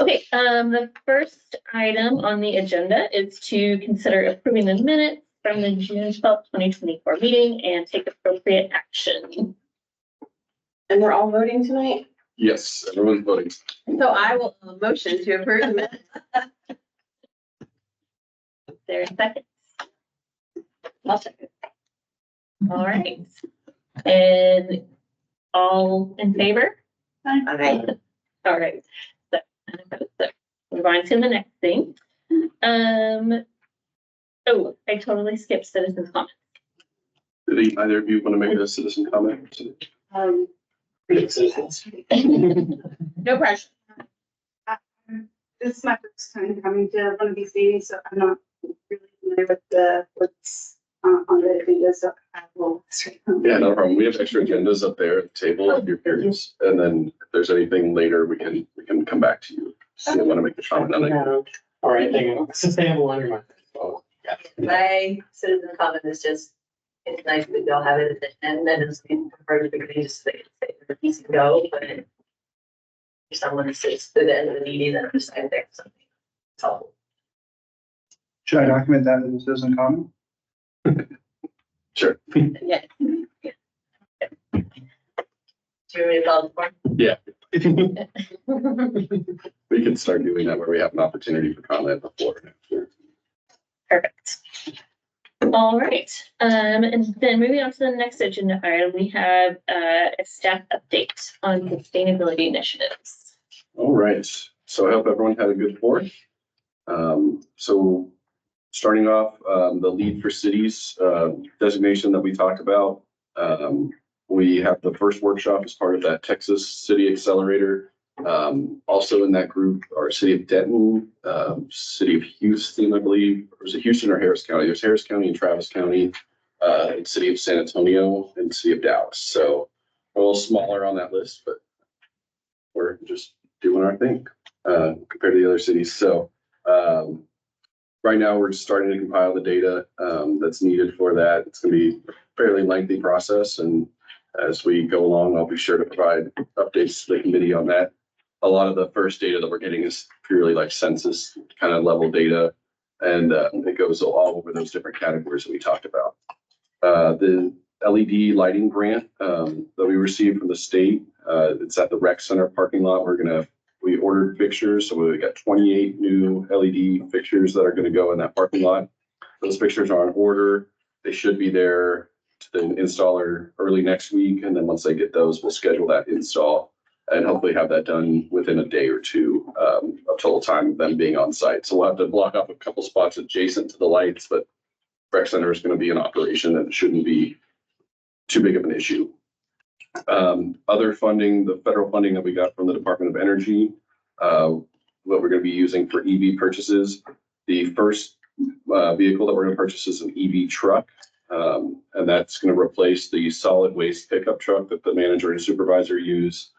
Okay, the first item on the agenda is to consider approving the minutes from the June 12th, 2024 meeting and take appropriate action. And we're all voting tonight? Yes, everyone's voting. So I will motion to approve the minutes. Is there a second? I'll second. All right. And all in favor? Aye. All right. So move on to the next thing. Oh, I totally skipped citizens comments. Did either of you want to make a citizen comment? No pressure. This is my first time coming to one of these meetings, so I'm not really familiar with what's on the agenda, so I will. Yeah, no problem. We have extra agendas up there at the table if you're curious. And then if there's anything later, we can come back to you. So you want to make a comment on it? All right, thank you. Sustainable under my. Oh, yeah. My citizen comment is just, it's nice that they'll have it at the end, then it's being preferred to be just say the piece can go, but if someone sits to the end of the meeting, then decide there something. It's helpful. Should I document that in the citizen comment? Sure. Yeah. Do you want me to call the form? We can start doing that where we have an opportunity for comment before. Perfect. All right, and then moving on to the next agenda item, we have a staff update on sustainability initiatives. All right, so I hope everyone had a good Fourth. So starting off, the Lead for Cities designation that we talked about. We have the first workshop as part of that Texas City Accelerator. Also in that group are City of Denton, City of Houston, I believe, or is it Houston or Harris County? There's Harris County and Travis County, and City of San Antonio and City of Dallas. So a little smaller on that list, but we're just doing our thing compared to the other cities. So right now we're just starting to compile the data that's needed for that. It's going to be a fairly lengthy process, and as we go along, I'll be sure to provide updates to the committee on that. A lot of the first data that we're getting is purely like census kind of level data, and it goes all over those different categories that we talked about. The LED lighting grant that we received from the state, it's at the rec center parking lot. We ordered fixtures, so we got 28 new LED fixtures that are going to go in that parking lot. Those fixtures are on order. They should be there to the installer early next week, and then once they get those, we'll schedule that install and hopefully have that done within a day or two of total time of them being on site. So we'll have to block off a couple spots adjacent to the lights, but rec center is going to be in operation and it shouldn't be too big of an issue. Other funding, the federal funding that we got from the Department of Energy, what we're going to be using for EV purchases. The first vehicle that we're going to purchase is an EV truck. And that's going to replace the solid waste pickup truck that the manager and supervisor use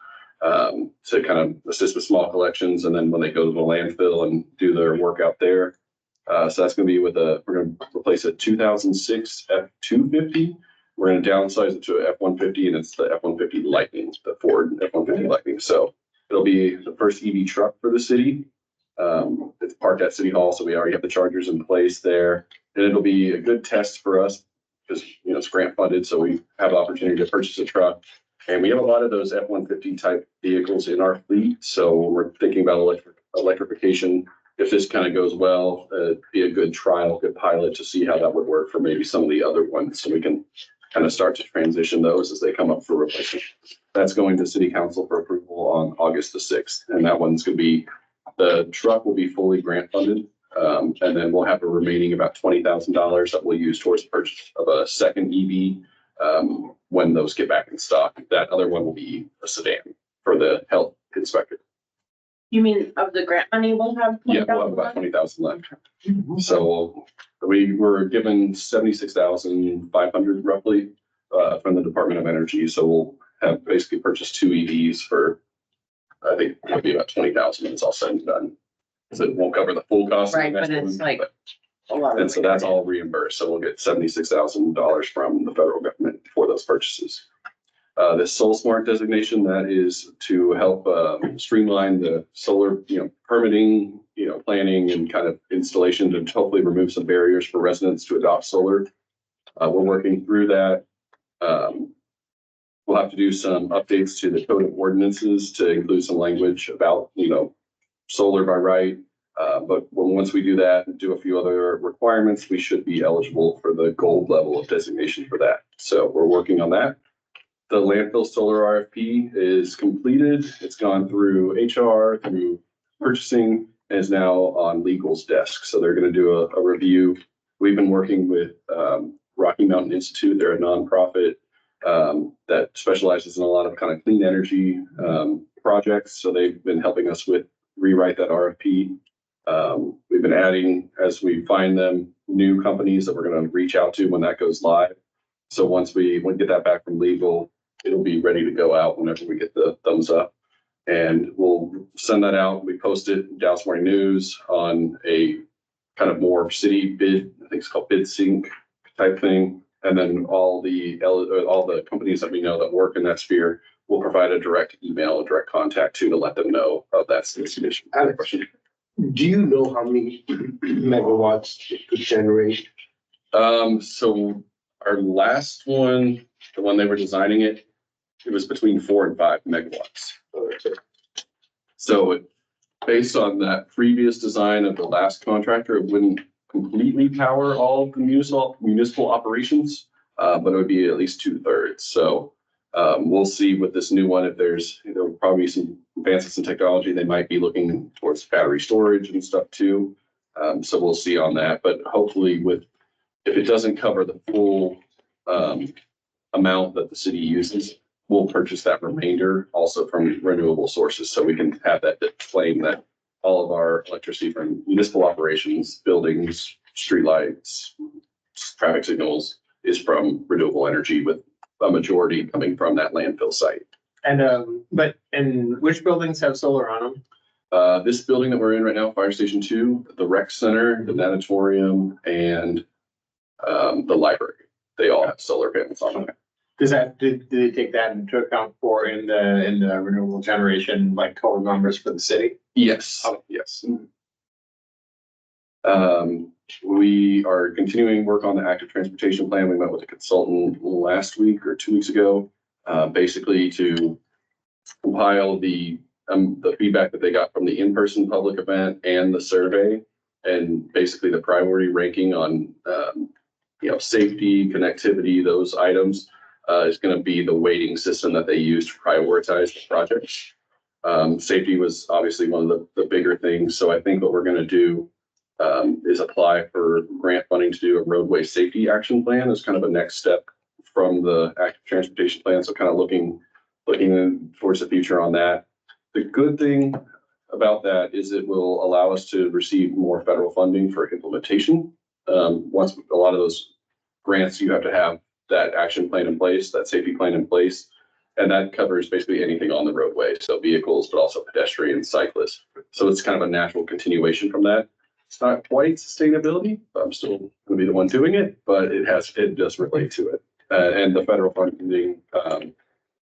to kind of assist with small collections. And then when they go to the landfill and do their work out there. So that's going to be we're going to replace a 2006 F-250. We're going to downsize it to an F-150, and it's the F-150 Lightning, the Ford F-150 Lightning. So it'll be the first EV truck for the city. It's parked at City Hall, so we already have the chargers in place there. And it'll be a good test for us because, you know, it's grant funded, so we have the opportunity to purchase a truck. And we have a lot of those F-150 type vehicles in our fleet. So we're thinking about electrification. If this kind of goes well, be a good trial, good pilot to see how that would work for maybe some of the other ones. So we can kind of start to transition those as they come up for replacement. That's going to City Council for approval on August the 6th. And that one's going to be, the truck will be fully grant funded. And then we'll have a remaining about $20,000 that we'll use towards the purchase of a second EV when those get back in stock. That other one will be a sedan for the health inspector. You mean of the grant money we'll have? Yeah, we'll have about 20,000 left. So we were given 76,500 roughly from the Department of Energy. So we'll have basically purchased two EVs for, I think it'll be about 20,000 when it's all said and done. So it won't cover the full cost. Right, but it's like a lot. And so that's all reimbursed. So we'll get $76,000 from the federal government for those purchases. The Soul Smart designation, that is to help streamline the solar, permitting, planning and kind of installation to hopefully remove some barriers for residents to adopt solar. We're working through that. We'll have to do some updates to the code of ordinances to include some language about, solar by right. But once we do that and do a few other requirements, we should be eligible for the gold level of designation for that. So we're working on that. The landfill solar RFP is completed. It's gone through HR, through purchasing, and is now on legal's desk. So they're going to do a review. We've been working with Rocky Mountain Institute. They're a nonprofit that specializes in a lot of kind of clean energy projects. So they've been helping us with rewrite that RFP. We've been adding, as we find them, new companies that we're going to reach out to when that goes live. So once we get that back from legal, it'll be ready to go out whenever we get the thumbs up. And we'll send that out. We post it in Dallas Morning News on a kind of more city bid, I think it's called Bid Sync type thing. And then all the companies that we know that work in that sphere will provide a direct email, a direct contact to let them know of that submission. Do you know how many megawatts it could generate? So our last one, the one they were designing it was between 4 and 5 megawatts. So based on that previous design of the last contractor, it wouldn't completely power all of the municipal operations, but it would be at least 2/3. So we'll see with this new one if there'll probably be some advances in technology. They might be looking towards battery storage and stuff too. So we'll see on that. But hopefully, if it doesn't cover the full amount that the city uses, we'll purchase that remainder also from renewable sources, so we can have that claim that all of our electricity from municipal operations, buildings, streetlights, traffic signals is from renewable energy, with a majority coming from that landfill site. And, and which buildings have solar on them? This building that we're in right now, Fire Station 2, the rec center, the natatorium, and the library, they all have solar panels on them. Do they take that into account for in the renewable generation, like total numbers for the city? Yes, yes. We are continuing work on the active transportation plan. We met with a consultant last week or 2 weeks ago, basically to compile the feedback that they got from the in-person public event and the survey, and basically the priority ranking on, safety, connectivity, those items. Is going to be the weighting system that they use to prioritize the projects. Safety was obviously one of the bigger things. So I think what we're going to do is apply for grant funding to do a roadway safety action plan as kind of a next step from the active transportation plan. So kind of looking towards the future on that. The good thing about that is it will allow us to receive more federal funding for implementation. Once a lot of those grants, you have to have that action plan in place, that safety plan in place. And that covers basically anything on the roadway. So vehicles, but also pedestrians, cyclists. So it's kind of a natural continuation from that. It's not quite sustainability. I'm still going to be the one doing it, but it does relate to it. And the federal funding,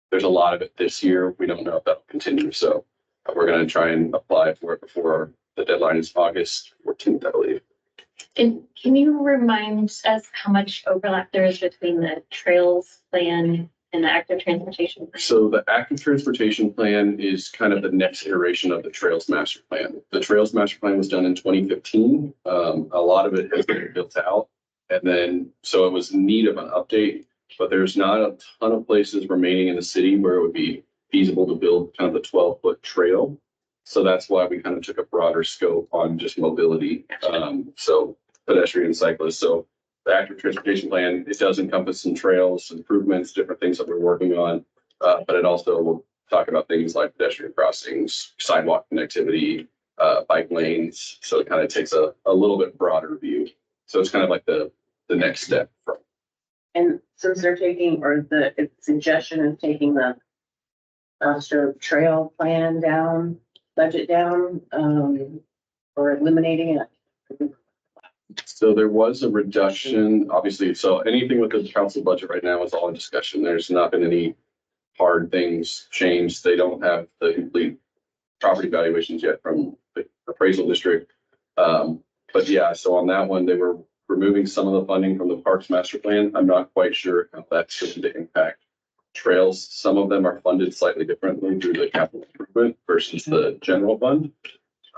there's a lot of it this year. We don't know if that'll continue. So we're going to try and apply for it before the deadline is August 14th, I believe. And can you remind us how much overlap there is between the trails plan and the active transportation plan? So the active transportation plan is kind of the next iteration of the Trails Master Plan. The Trails Master Plan was done in 2015. A lot of it has been built out. And then, so it was in need of an update, but there's not a ton of places remaining in the city where it would be feasible to build kind of the 12-foot trail. So that's why we kind of took a broader scope on just mobility. So pedestrian, cyclists. So the active transportation plan, it does encompass some trails, improvements, different things that we're working on. But it also will talk about things like pedestrian crossings, sidewalk connectivity, bike lanes. So it kind of takes a little bit broader view. So it's kind of like the next step. And since they're taking, or the suggestion of taking the master trail plan down, budget down, or eliminating it. So there was a reduction, obviously. So anything with the council budget right now is all in discussion. There's not been any hard things changed. They don't have the complete property valuations yet from the appraisal district. But yeah, so on that one, they were removing some of the funding from the Parks Master Plan. I'm not quite sure how that's going to impact trails. Some of them are funded slightly differently through the capital improvement versus the general fund.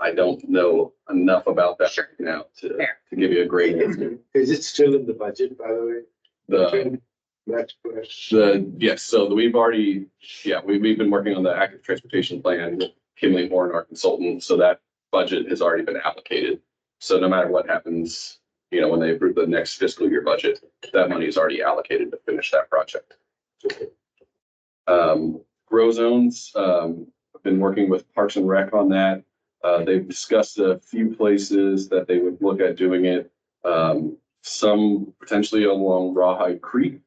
I don't know enough about that right now to give you a great answer. Is it still in the budget, by the way? That's correct. Yes, so we've been working on the active transportation plan with Kimley Horn, our consultant, so that budget has already been allocated. So no matter what happens, when they approve the next fiscal year budget, that money is already allocated to finish that project. Grow zones, I've been working with Parks and Rec on that. They've discussed a few places that they would look at doing it. Some potentially along Rawhide Creek.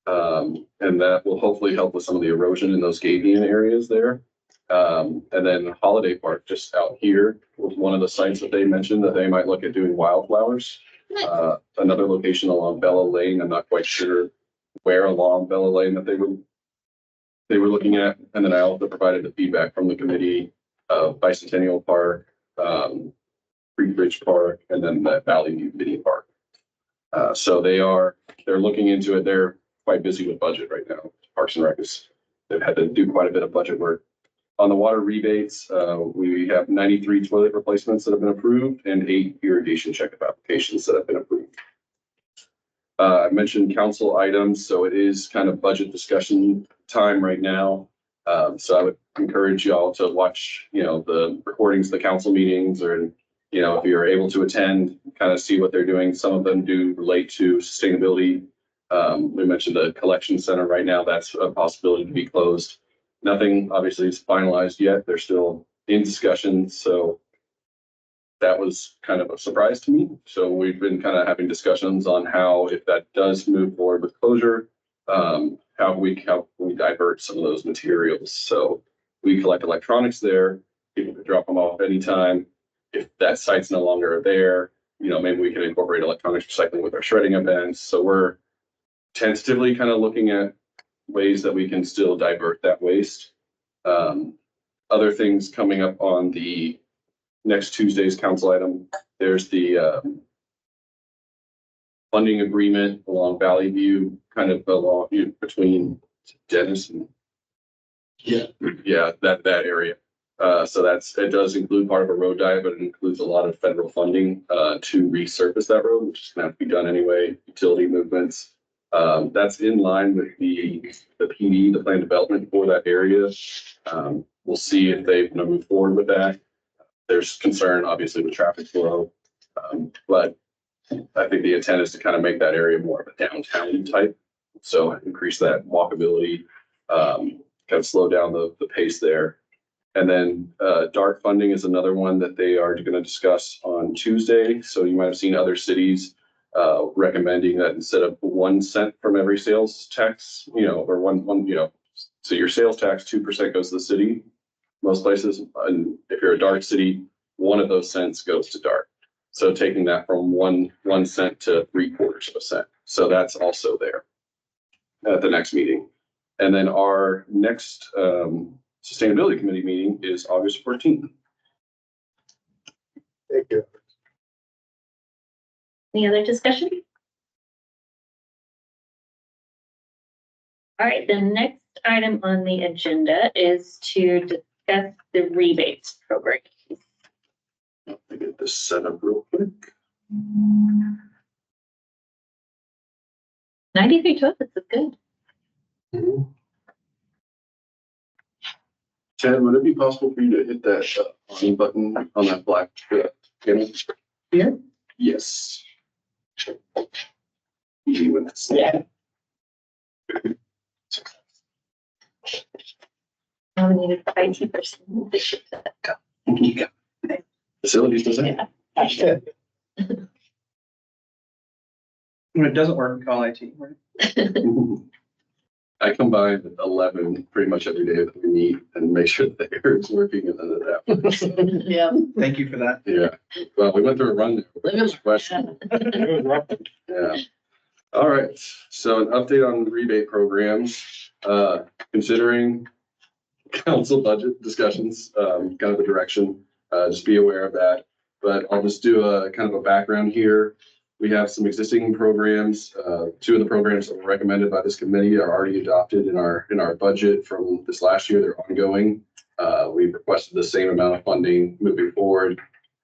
And that will hopefully help with some of the erosion in those Gabion areas there. And then Holiday Park just out here was one of the sites that they mentioned that they might look at doing wildflowers. Another location along Bella Lane. I'm not quite sure where along Bella Lane that they were looking at. And then I also provided the feedback from the committee of Bicentennial Park, Creek Ridge Park, and then the Valley View Mini Park. So they're looking into it. They're quite busy with budget right now. Parks and Rec they've had to do quite a bit of budget work. On the water rebates, we have 93 toilet replacements that have been approved and 8 irrigation checkup applications that have been approved. I mentioned council items, so it is kind of budget discussion time right now. So I would encourage y'all to watch, the recordings of the council meetings, or, if you're able to attend, kind of see what they're doing. Some of them do relate to sustainability. We mentioned the collection center right now. That's a possibility to be closed. Nothing obviously is finalized yet. They're still in discussion. So that was kind of a surprise to me. So we've been kind of having discussions on how, if that does move forward with closure, how we divert some of those materials. So we collect electronics there. People can drop them off anytime. If that site's no longer there, maybe we can incorporate electronics recycling with our shredding events. So we're tentatively kind of looking at ways that we can still divert that waste. Other things coming up on the next Tuesday's council item, there's the funding agreement along Valley View, kind of along between Dennis and that area. So it does include part of a road diet, but it includes a lot of federal funding to resurface that road, which is going to have to be done anyway. Utility movements. That's in line with the PD, the plan development for that area. We'll see if they want to move forward with that. There's concern, obviously, with traffic flow, but I think the intent is to kind of make that area more of a downtown type. So increase that walkability, kind of slow down the pace there. And then DART funding is another one that they are going to discuss on Tuesday. So you might have seen other cities recommending that instead of 1 cent from every sales tax, or one, so your sales tax, 2% goes to the city, most places. And if you're a DART city, 1 of those cents goes to DART. So taking that from 1 cent to 3/4 cent. So that's also there at the next meeting. And then our next Sustainability Committee meeting is August 14th. Thank you. Any other discussion? All right, the next item on the agenda is to discuss the rebates program. Let me get this set up real quick. 93 toilets is good. Chad, would it be possible for you to hit that on button on that black panel? Yeah. Yes. Easy when it's Nominated for IT person. They should go. You got it. Facilities design. Yeah. When it doesn't work, call IT. Right? I come by at 11 pretty much every day that we meet and make sure that the air is working and then it happens. Yeah. Thank you for that. Yeah. Well, we went through a run. Question. Yeah. All right. So an update on the rebate programs. considering council budget discussions, kind of a direction, just be aware of that. But I'll just do a kind of a background here. We have some existing programs. Two of the programs that were recommended by this committee are already adopted in our budget from this last year. They're ongoing. We've requested the same amount of funding moving forward.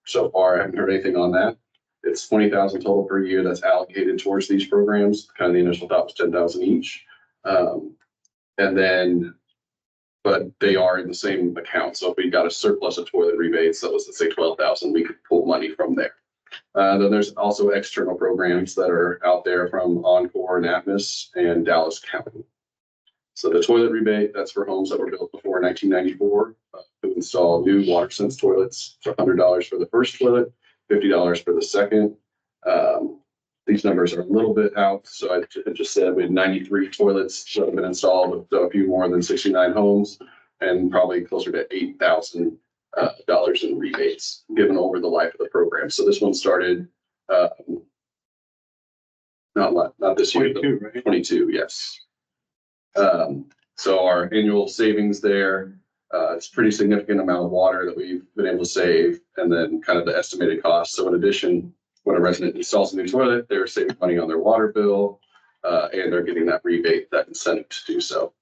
So far, I haven't heard anything on that. It's 20,000 total per year that's allocated towards these programs. Kind of the initial thought was 10,000 each. And then, but they are in the same account. So if we got a surplus of toilet rebates, that was, let's say 12,000, we could pull money from there. Then there's also external programs that are out there from Encore and Atmos and Dallas County. So the toilet rebate, that's for homes that were built before 1994, who install new WaterSense toilets. So $100 for the first toilet, $50 for the second. These numbers are a little bit out. So I just said we had 93 toilets that have been installed, with a few more than 69 homes, and probably closer to $8,000 in rebates given over the life of the program. So this one started not this year, 22, right? 22, yes. So our annual savings there, it's a pretty significant amount of water that we've been able to save, and then kind of the estimated cost. So in addition, when a resident installs a new toilet, they're saving money on their water bill, and they're getting that rebate, that incentive to do so.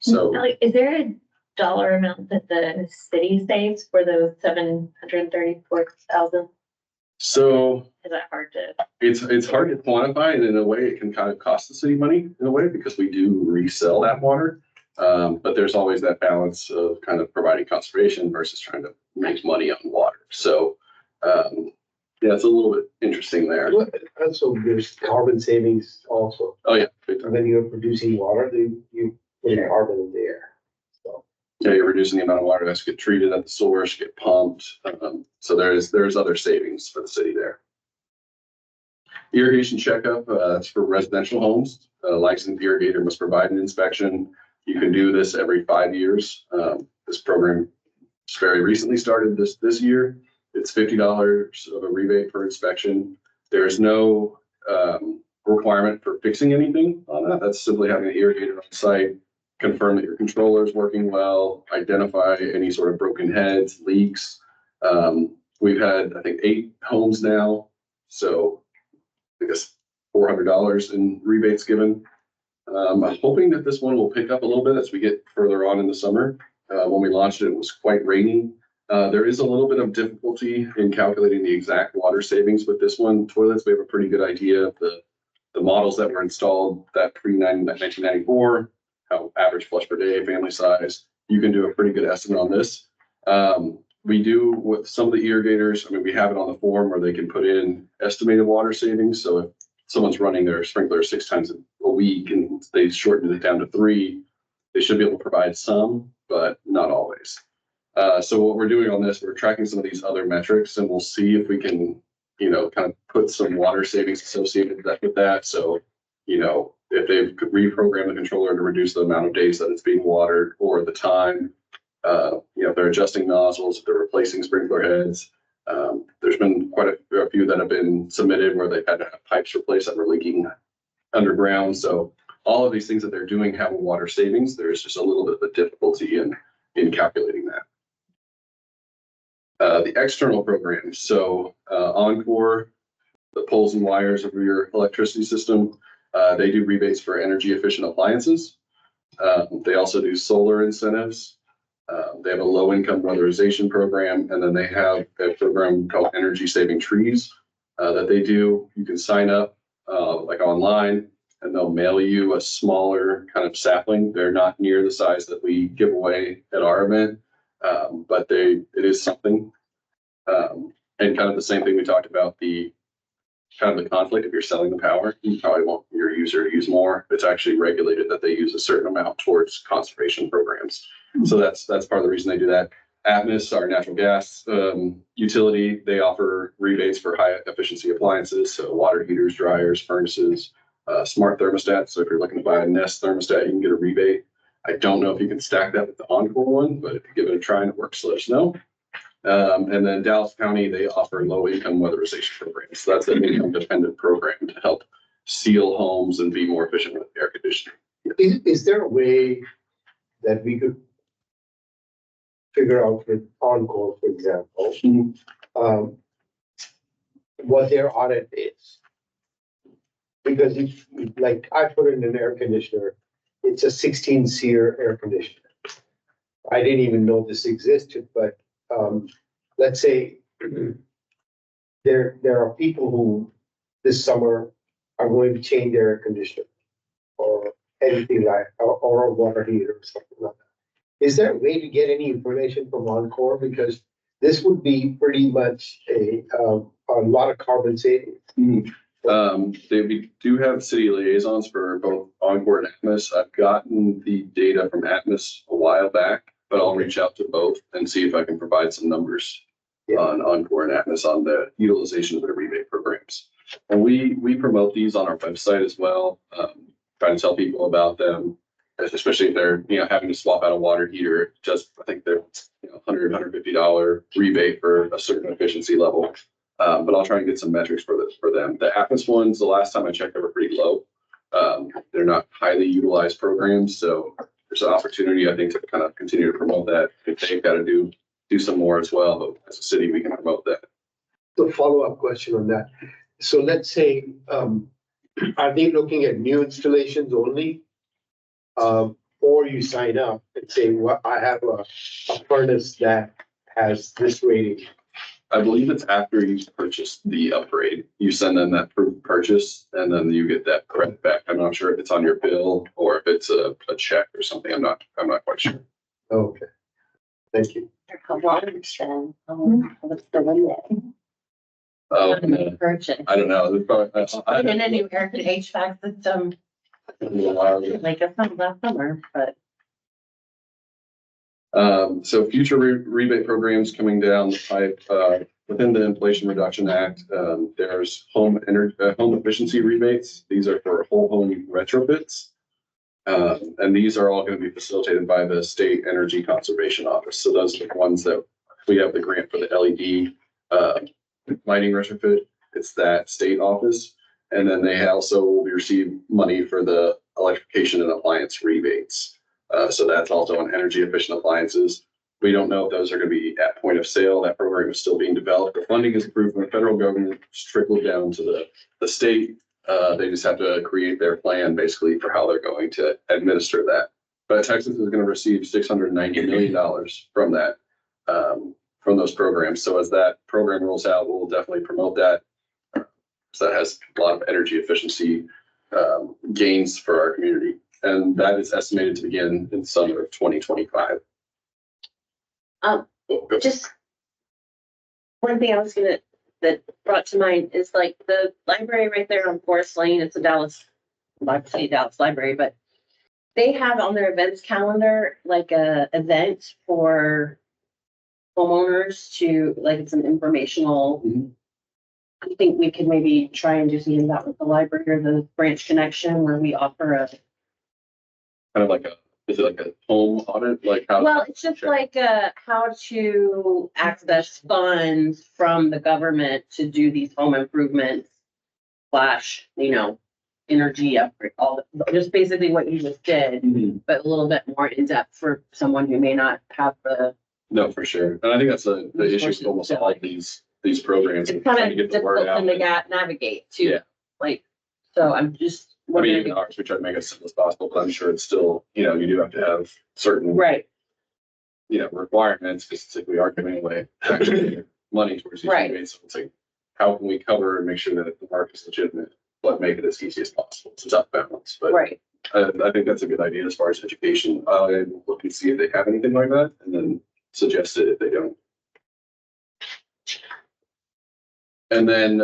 So Like, is there a dollar amount that the city saves for those 734,000? so Is that hard to? it's hard to quantify, and in a way it can kind of cost the city money in a way, because we do resell that water. But there's always that balance of kind of providing conservation versus trying to make money on water. So, yeah, it's a little bit interesting there. Also, there's carbon savings also. Oh, yeah. big time. When you're producing water, you put carbon in the air. So, Yeah, you're reducing the amount of water that's get treated at the source, get pumped. So there's other savings for the city there. Irrigation checkup, that's for residential homes. A licensed irrigator must provide an inspection. You can do this every 5 years. This program very recently started this year. It's $50 of a rebate per inspection. There's no requirement for fixing anything on that. That's simply having an irrigator on site, confirm that your controller is working well, identify any sort of broken heads, leaks. We've had, I think, 8 homes now. So I guess $400 in rebates given. I'm hoping that this one will pick up a little bit as we get further on in the summer. When we launched it, it was quite rainy. There is a little bit of difficulty in calculating the exact water savings with this one. Toilets, we have a pretty good idea of the models that were installed that pre-1994, how average flush per day, family size. You can do a pretty good estimate on this. We do with some of the irrigators, I mean, we have it on the form where they can put in estimated water savings. So if someone's running their sprinkler 6 times a week and they shortened it down to 3, they should be able to provide some, but not always. So what we're doing on this, we're tracking some of these other metrics, and we'll see if we can, kind of put some water savings associated with that. So, if they've reprogrammed the controller to reduce the amount of days that it's being watered, or the time, if they're adjusting nozzles, if they're replacing sprinkler heads. There's been quite a few that have been submitted where they've had to have pipes replaced that were leaking underground. So all of these things that they're doing have a water savings. There's just a little bit of a difficulty in calculating that. The external programs. So Encore, the poles and wires of your electricity system, they do rebates for energy efficient appliances. They also do solar incentives. They have a low income weatherization program, and then they have a program called Energy Saving Trees that they do. You can sign up like online, and they'll mail you a smaller kind of sapling. They're not near the size that we give away at our event, but it is something. And kind of the same thing we talked about, the kind of the conflict. If you're selling the power, you probably want your user to use more. It's actually regulated that they use a certain amount towards conservation programs. So that's part of the reason they do that. Atmos, our natural gas utility, they offer rebates for high efficiency appliances. So water heaters, dryers, furnaces, smart thermostats. So if you're looking to buy a Nest thermostat, you can get a rebate. I don't know if you can stack that with the Encore one, but if you give it a try and it works, let us know. And then Dallas County, they offer low income weatherization programs. So that's an income dependent program to help seal homes and be more efficient with air conditioning. Is there a way that we could figure out with Encore, for example, um, what their audit is? Because if, like, I put in an air conditioner, it's a 16 SEER air conditioner. I didn't even know this existed, but, let's say there are people who this summer are going to change their air conditioner or anything like, or a water heater or something like that. Is there a way to get any information from Encore? Because this would be pretty much a lot of carbon savings. We do have city liaisons for both Encore and Atmos. I've gotten the data from Atmos a while back, but I'll reach out to both and see if I can provide some numbers on Encore and Atmos on the utilization of their rebate programs. And we promote these on our website as well, trying to tell people about them, especially if they're, having to swap out a water heater. Just, I think they're, $100, $150 rebate for a certain efficiency level. But I'll try and get some metrics for them. The Atmos ones, the last time I checked, they were pretty low. They're not highly utilized programs, so there's an opportunity, I think, to kind of continue to promote that. If they've got to do some more as well, but as a city, we can promote that. The follow-up question on that. So let's say, are they looking at new installations only? Or you sign up and say, well, I have a furnace that has this rating. I believe it's after you purchase the upgrade, you send them that proof of purchase and then you get that credit back. I'm not sure if it's on your bill or if it's a check or something. I'm not quite sure. Okay. Thank you. How long then? What's the limit? Oh, Purchase. I don't know. It's probably, And then a new air HVAC system, like it's not last summer, but. So future rebate programs coming down the pipe, within the Inflation Reduction Act, there's home efficiency rebates. These are for whole home retrofits. And these are all going to be facilitated by the State Energy Conservation Office. So those are the ones that we have the grant for the LED, lighting retrofit. It's that state office. And then they also will receive money for the electrification and appliance rebates. So that's also on energy efficient appliances. We don't know if those are going to be at point of sale. That program is still being developed. The funding is approved from the federal government, trickled down to the state. They just have to create their plan basically for how they're going to administer that. But Texas is going to receive $690 million from that, from those programs. So as that program rolls out, we'll definitely promote that. So that has a lot of energy efficiency gains for our community. And that is estimated to begin in summer of 2025. Just one thing that brought to mind is like the library right there on Forest Lane. It's a Dallas Library, but they have on their events calendar like a event for homeowners to, like, it's an informational. I think we could maybe try and do something that with the library or the branch connection where we offer a. Kind of like is it like a home audit? Like how? Well, it's just like how to access funds from the government to do these home improvements / energy upgrade, just basically what you just did, but a little bit more in depth for someone who may not have the. No, for sure. And I think that's the issue with almost all of these programs. It's trying kind to of get the word difficult out. to navigate too. Yeah. Like, so I'm just. I mean, even ours, we try to make it as simple as possible, but I'm sure it's still, you do have to have certain, Right, requirements because it's like we are giving away actually money towards these Right. rebates. So it's like, how can we cover and make sure that the market is legitimate, but make it as easy as possible? It's a tough balance, but right. I think that's a good idea as far as education. I'll look and see if they have anything like that and then suggest it if they don't. And then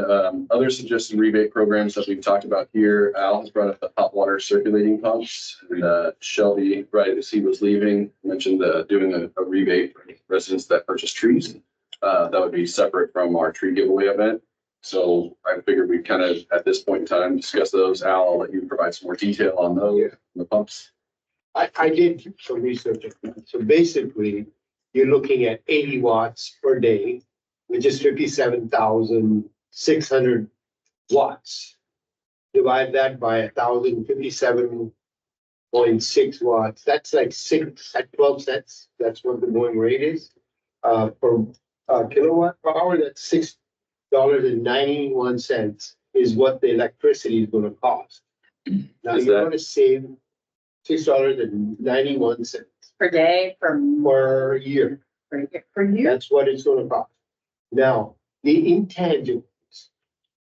other suggested rebate programs that we've talked about here, Al has brought up the hot water circulating pumps. And Shelby, right as he was leaving, mentioned doing a rebate for residents that purchase trees. That would be separate from our tree giveaway event. So I figured we'd kind of, at this point in time, discuss those. Al, I'll let you provide some more detail on those, the pumps. I did some research on that. So basically, you're looking at 80 watts per day, which is 57,600 watts. Divide that by 1,057 watts. That's like 12 cents. That's what the going rate is. Per kilowatt per hour, that's $6.91 is what the electricity is gonna cost. Now Is you're that- gonna save $6.91 Per day, per per year. year. That's what it's gonna cost. Now, the intangibles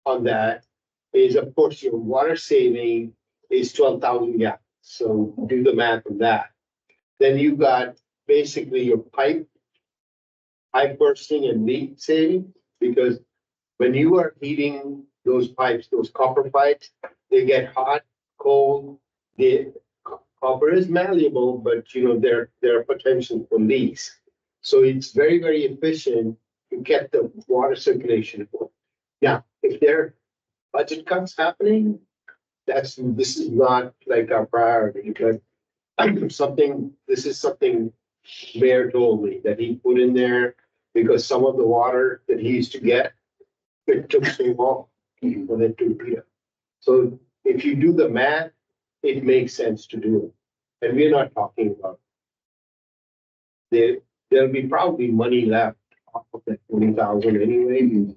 on that is, of course, your water saving is 12,000 gallons. So do the math on that. Then you got basically your pipe bursting and leak saving, because when you are heating those pipes, those copper pipes, they get hot, cold. The copper is malleable, but you know, there are potential for leaks. So it's very, very efficient to get the water circulation. Now, if there are budget cuts happening, this is not like our priority, but this is something Mayor told me that he put in there because some of the water that he used to get, it took so long for it to appear. So if you do the math, it makes sense to do it. And we're not talking about there'll be probably money left off of that 20,000 anyway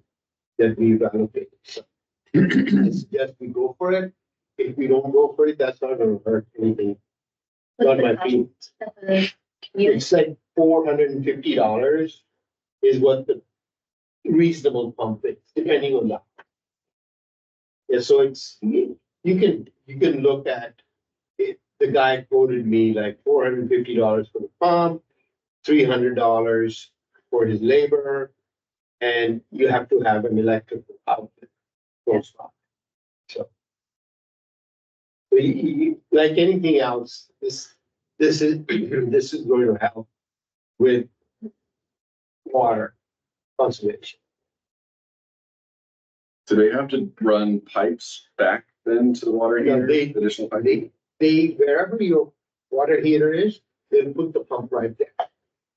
that we've allocated. So I suggest we go for it. If we don't go for it, that's not gonna hurt anything. Not my feet. It's like $450 is what the reasonable pump is, depending on that. Yeah, so it's, you can look at it. The guy quoted me like $450 for the pump, $300 for his labor, and you have to have an electrical outlet. Close by. So. Like anything else, this is going to help with water conservation. Do they have to run pipes back then to the water Yeah, heater? they- Additional piping? They, wherever your water heater is, they'll put the pump right there.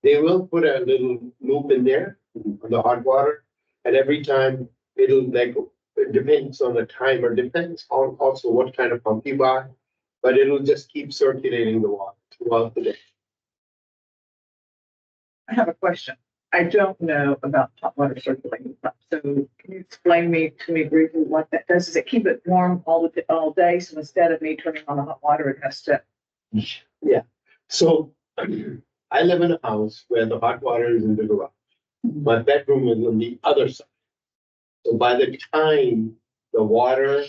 They will put a little loop in there for the hot water, and every time it'll like, it depends on the timer, depends on also what kind of pump you buy, but it'll just keep circulating the water throughout the day. I have a question. I don't know about hot water circulating pump. So can you explain to me briefly what that does? Does it keep it warm all day? So instead of me turning on the hot water, it has to. So I live in a house where the hot water is in the garage. My bedroom is on the other side. So by the time the water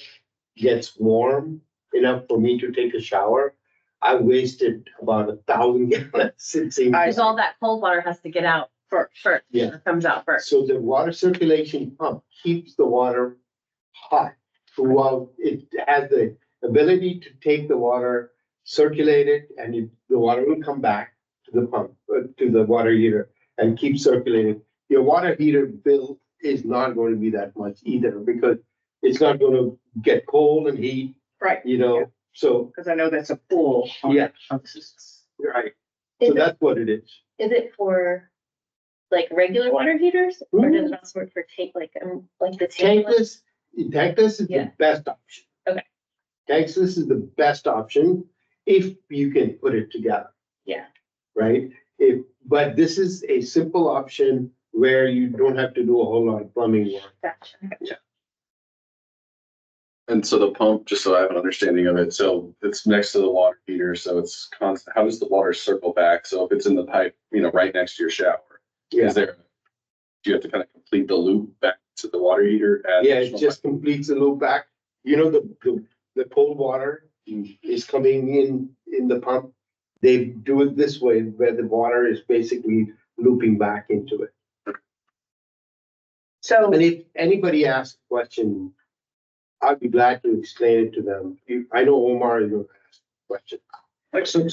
gets warm enough for me to take a shower, I wasted about 1,000 gallons sitting. Because all that cold water has to get out first. Yeah. It comes out first. So the water circulation pump keeps the water hot throughout. It has the ability to take the water, circulate it, and the water will come back to the pump, to the water heater, and keep circulating. Your water heater bill is not going to be that much either, because it's not going to get cold and heat, Right. you know, so, Because I know that's a pool. Yeah. Of this. right. Is So it, that's what it is. is it for like regular water heaters or does it also work for like the tankless? Tankless is the Yeah. best option. Okay. Tankless is the best option if you can put it together. Yeah. Right? But this is a simple option where you don't have to do a whole lot of plumbing work. Gotcha. And so the pump, just so I have an understanding of it, so it's next to the water heater, so it's constant. How does the water circle back? So if it's in the pipe, right next to your shower, Yeah, do you have to kind of complete the loop back to the water heater? add yeah, it additional just completes the loop back. You know, the cold water is coming in the pump. They do it this way where the water is basically looping back into it. So And if anybody asks a question, I'd be glad to explain it to them. I know Omar is going to ask a question. Like, so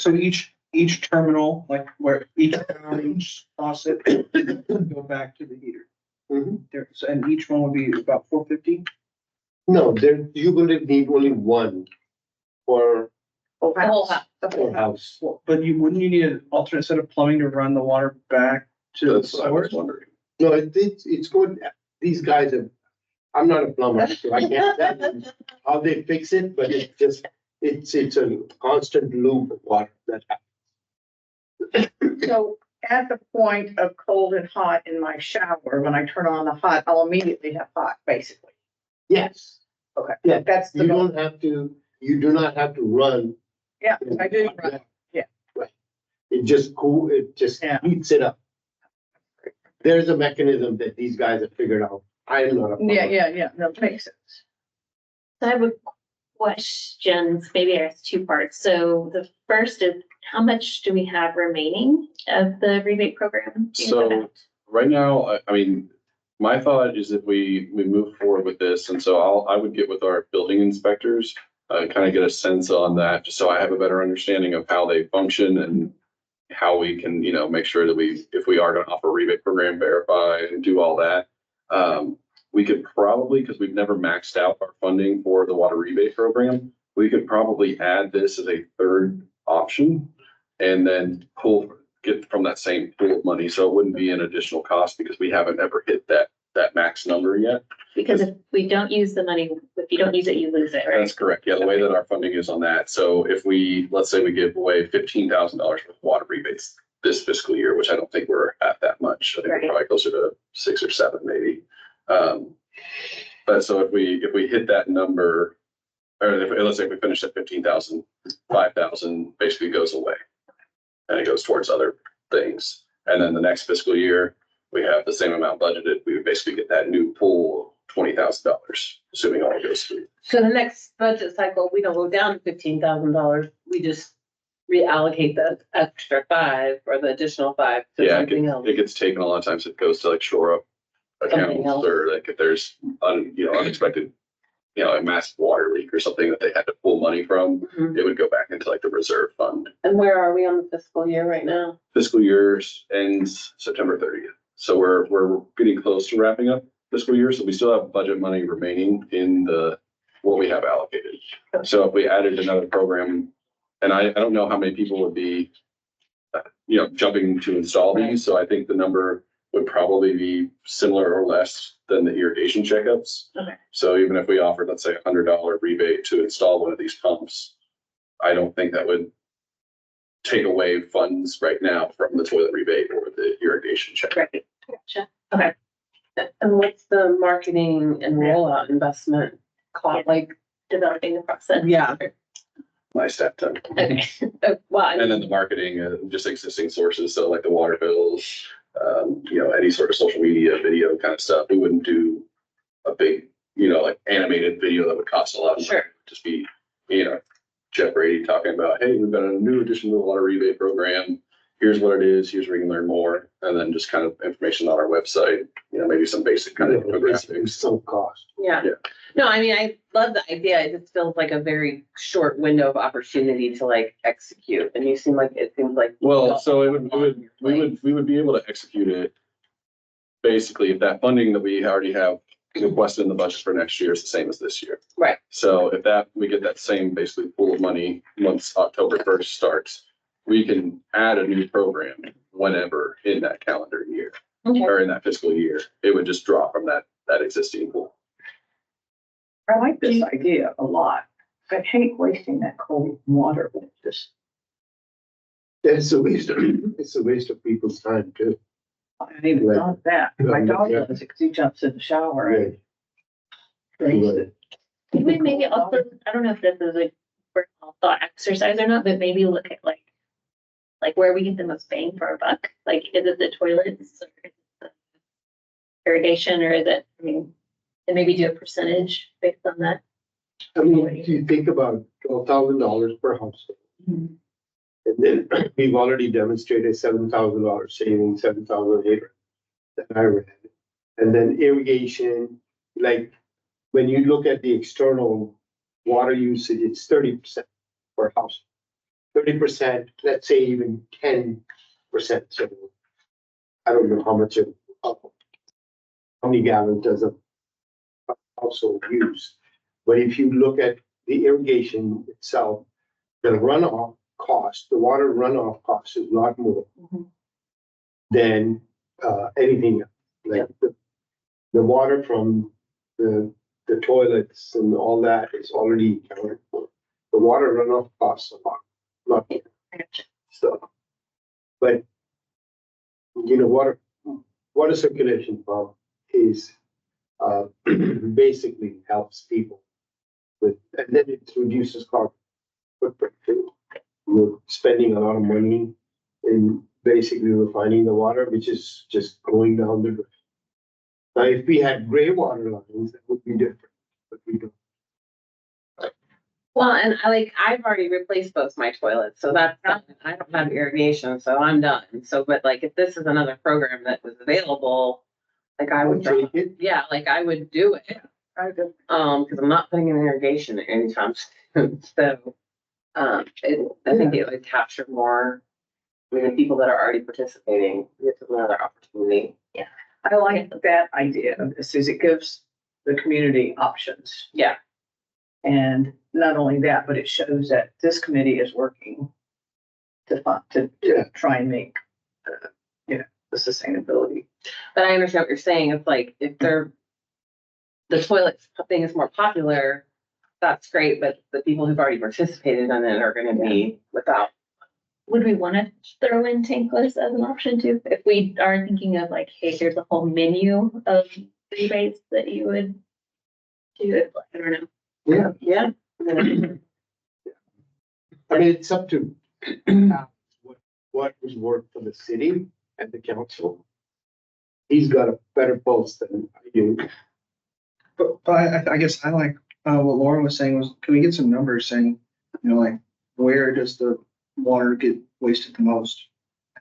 each terminal, like where each faucet go back to the heater. Mhm. There, so, and each one would be about 450? No, you're going to need only one for whole The whole house. house. a house. But wouldn't you need an alternate set of plumbing to run the water back to the That's what I was source? wondering. No, it's good. These guys I'm not a plumber, so I can't tell you how they fix it, but it's a constant loop of water that happens. So at the point of cold and hot in my shower, when I turn on the hot, I'll immediately have hot, basically. Yes, Okay. Yeah, That's the you goal. don't have to, you do not have to run. Yeah, I do. Right. Yeah. Right. It just it just Yeah. heats it up. There's a mechanism that these guys have figured out. I am not a. Yeah. No, it makes sense. So I have a questions, maybe there's two parts. So the first is, how much do we have remaining of the rebate program? Do you know So- that? Right now, I mean, my thought is that we move forward with this, and so I would get with our building inspectors, kind of get a sense on that, just so I have a better understanding of how they function and how we can, make sure that if we are gonna offer a rebate program, verify and do all that. We could probably, because we've never maxed out our funding for the water rebate program, we could probably add this as a third option and then get from that same pool of money. So it wouldn't be an additional cost because we haven't ever hit that max number yet. Because if we don't use the money, if you don't use it, you lose it, right? That's correct. Yeah, the way that our funding is on that. So if let's say we give away $15,000 worth of water rebates this fiscal year, which I don't think we're at that much. I think we're Right. probably closer to 6 or 7 maybe. But so if we hit that number, or let's say we finish at 15,000, 5,000 basically goes away. And it goes towards other things. And then the next fiscal year, we have the same amount budgeted. We would basically get that new pool of $20,000, assuming all goes through. So the next budget cycle, we don't go down to $15,000. We just reallocate the extra 5 or the additional 5 to Yeah, something else. it gets taken a lot of times. It goes to like shore up Something accounts else. or like if there's unexpected, a massive water leak or something that they had to pull money from, Mhm. it would go back into like the reserve fund. And where are we on the fiscal year right now? Fiscal year ends September 30th. So we're getting close to wrapping up fiscal year. So we still have budget money remaining in what we have allocated. So if we added another program, and I don't know how many people would be, jumping to install these. So I think the number would probably be similar or less than the irrigation checkups. Okay. So even if we offered, let's say $100 rebate to install one of these pumps, I don't think that would take away funds right now from the toilet rebate or the irrigation check. Right. Gotcha. And what's the marketing and rollout investment cost? Like, Developing the process. yeah. My step done. Okay. Well, And then the marketing, just existing sources, so like the water bills, any sort of social media, video kind of stuff. We wouldn't do a big, like animated video that would cost a lot of money. Sure. Just be, Jeff Brady talking about, hey, we've got a new addition to the water rebate program. Here's what it is. Here's where you can learn more. And then just kind of information on our website, maybe some basic kind of infographics. Some cost. Yeah. Yeah. No, I mean, I love the idea. It just feels like a very short window of opportunity to like execute. And it seems like. Well, so we would be able to execute it. Basically, if that funding that we already have requested in the budget for next year is the same as this year. Right. So if we get that same basically pool of money once October 1st starts, we can add a new program whenever in that calendar year Okay. or in that fiscal year. It would just draw from that existing pool. I like this idea a lot. I hate wasting that cold water. Just, It's a waste of people's time too. I didn't even thought of that. My dog Yeah. does it because he jumps in the shower. Right. and Could we maybe also, I don't know if this is a worthwhile thought exercise or not, but maybe look at like where we get the most bang for our buck. Like, is it the toilets or is it the irrigation or is it, and maybe do a percentage based on that? I mean, if you think about $12,000 per household. Mhm. And then we've already demonstrated $7,000 saving, 7,800 that I read. And then irrigation, like when you look at the external water usage, it's 30% per house. 30%, let's say even 10%. So I don't know how much how many gallons does a household use. But if you look at the irrigation itself, the runoff cost, the water runoff cost is a lot more Mhm. than anything else. Like the water from the toilets and all that is already accounted for. the water runoff costs a lot, not so. But, you know, water circulation pump is, basically helps people with, and then it reduces carbon footprint too. We're spending a lot of money in basically refining the water, which is just going down the drain. Now, if we had gray water lines, that would be different, but we don't. Well, and I've already replaced both my toilets, so that's done. I don't have irrigation, so I'm done. So, but like, if this is another program that was available, like I would, Take it. yeah, like I would do it. I do. Because I'm not putting in irrigation anytime soon, so, I think it would capture more. I mean, the people that are already participating, it's another opportunity. I like that idea of this, is it gives the community options. Yeah. And not only that, but it shows that this committee is working to try and make, the sustainability. But I understand what you're saying. It's like, if the toilet thing is more popular, that's great, but the people who've already participated in it are gonna be without. Would we want to throw in tankless as an option too? If we are thinking of like, hey, here's a whole menu of rebates that you would do it, I don't know. Yeah. I mean, it's up to what would work for the city and the council. He's got a better pulse than I do. But I guess I like, what Lauren was saying was, can we get some numbers saying, like, where does the water get wasted the most?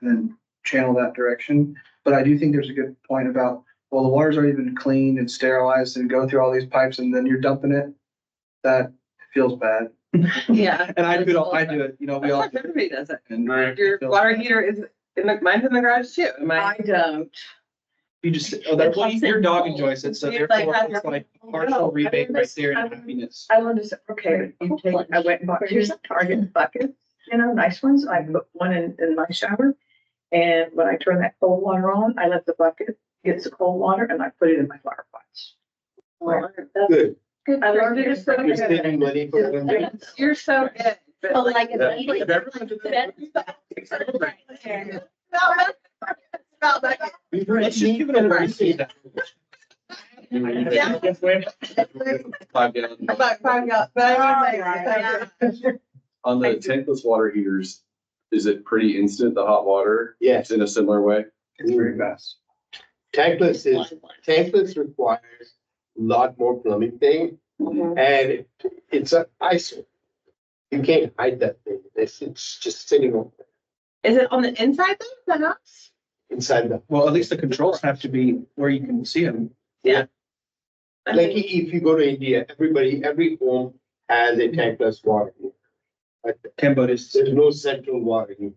And then channel that direction. But I do think there's a good point about, well, the water's already been cleaned and sterilized and go through all these pipes and then you're dumping it. That feels bad. Yeah. And I do it, we all. Everybody does it. And Your water heater is, mine's in the garage too. Am I? I don't. you just, well, your dog enjoys it, so It's like therefore have it's your- like partial rebate right there in happiness. I wanted to say, okay, I went and bought two Target buckets, nice ones. I put one in my shower. And when I turn that cold water on, I let the bucket get the cold water and I put it in my flower pots. Good. I learned it as You're saving money for them. You're so good. So like Yeah. a meeting. If everyone did that, let's just give it a raise. Five gallon. On the tankless water heaters, is it pretty instant, the hot water? Yes. It's in a similar way? It's very fast. Tankless requires a lot more plumbing thing, and it's an eyesore. You can't hide that thing. It's just sitting on Is it on the inside though, the house? inside the. Well, at least the controls have to be where you can see them. Like if you go to India, every home has a tankless water heater. But Cambodia. there's no central water heater.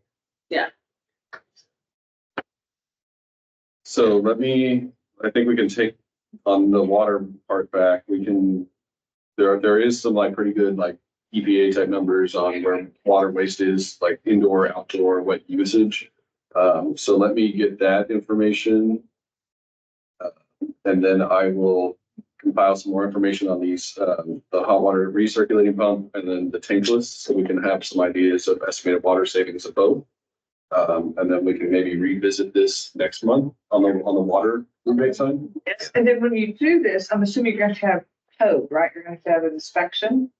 So I think we can take on the water part back. There is some like pretty good like EPA type numbers on where water waste is, like indoor, outdoor, wet usage. So let me get that information. And then I will compile some more information on these, the hot water recirculating pump and then the tankless, so we can have some ideas of estimated water savings of both. And then we can maybe revisit this next month on the water rebate side. Yes, and then when you do this, I'm assuming you're going to have code, right? You're going to have an inspection.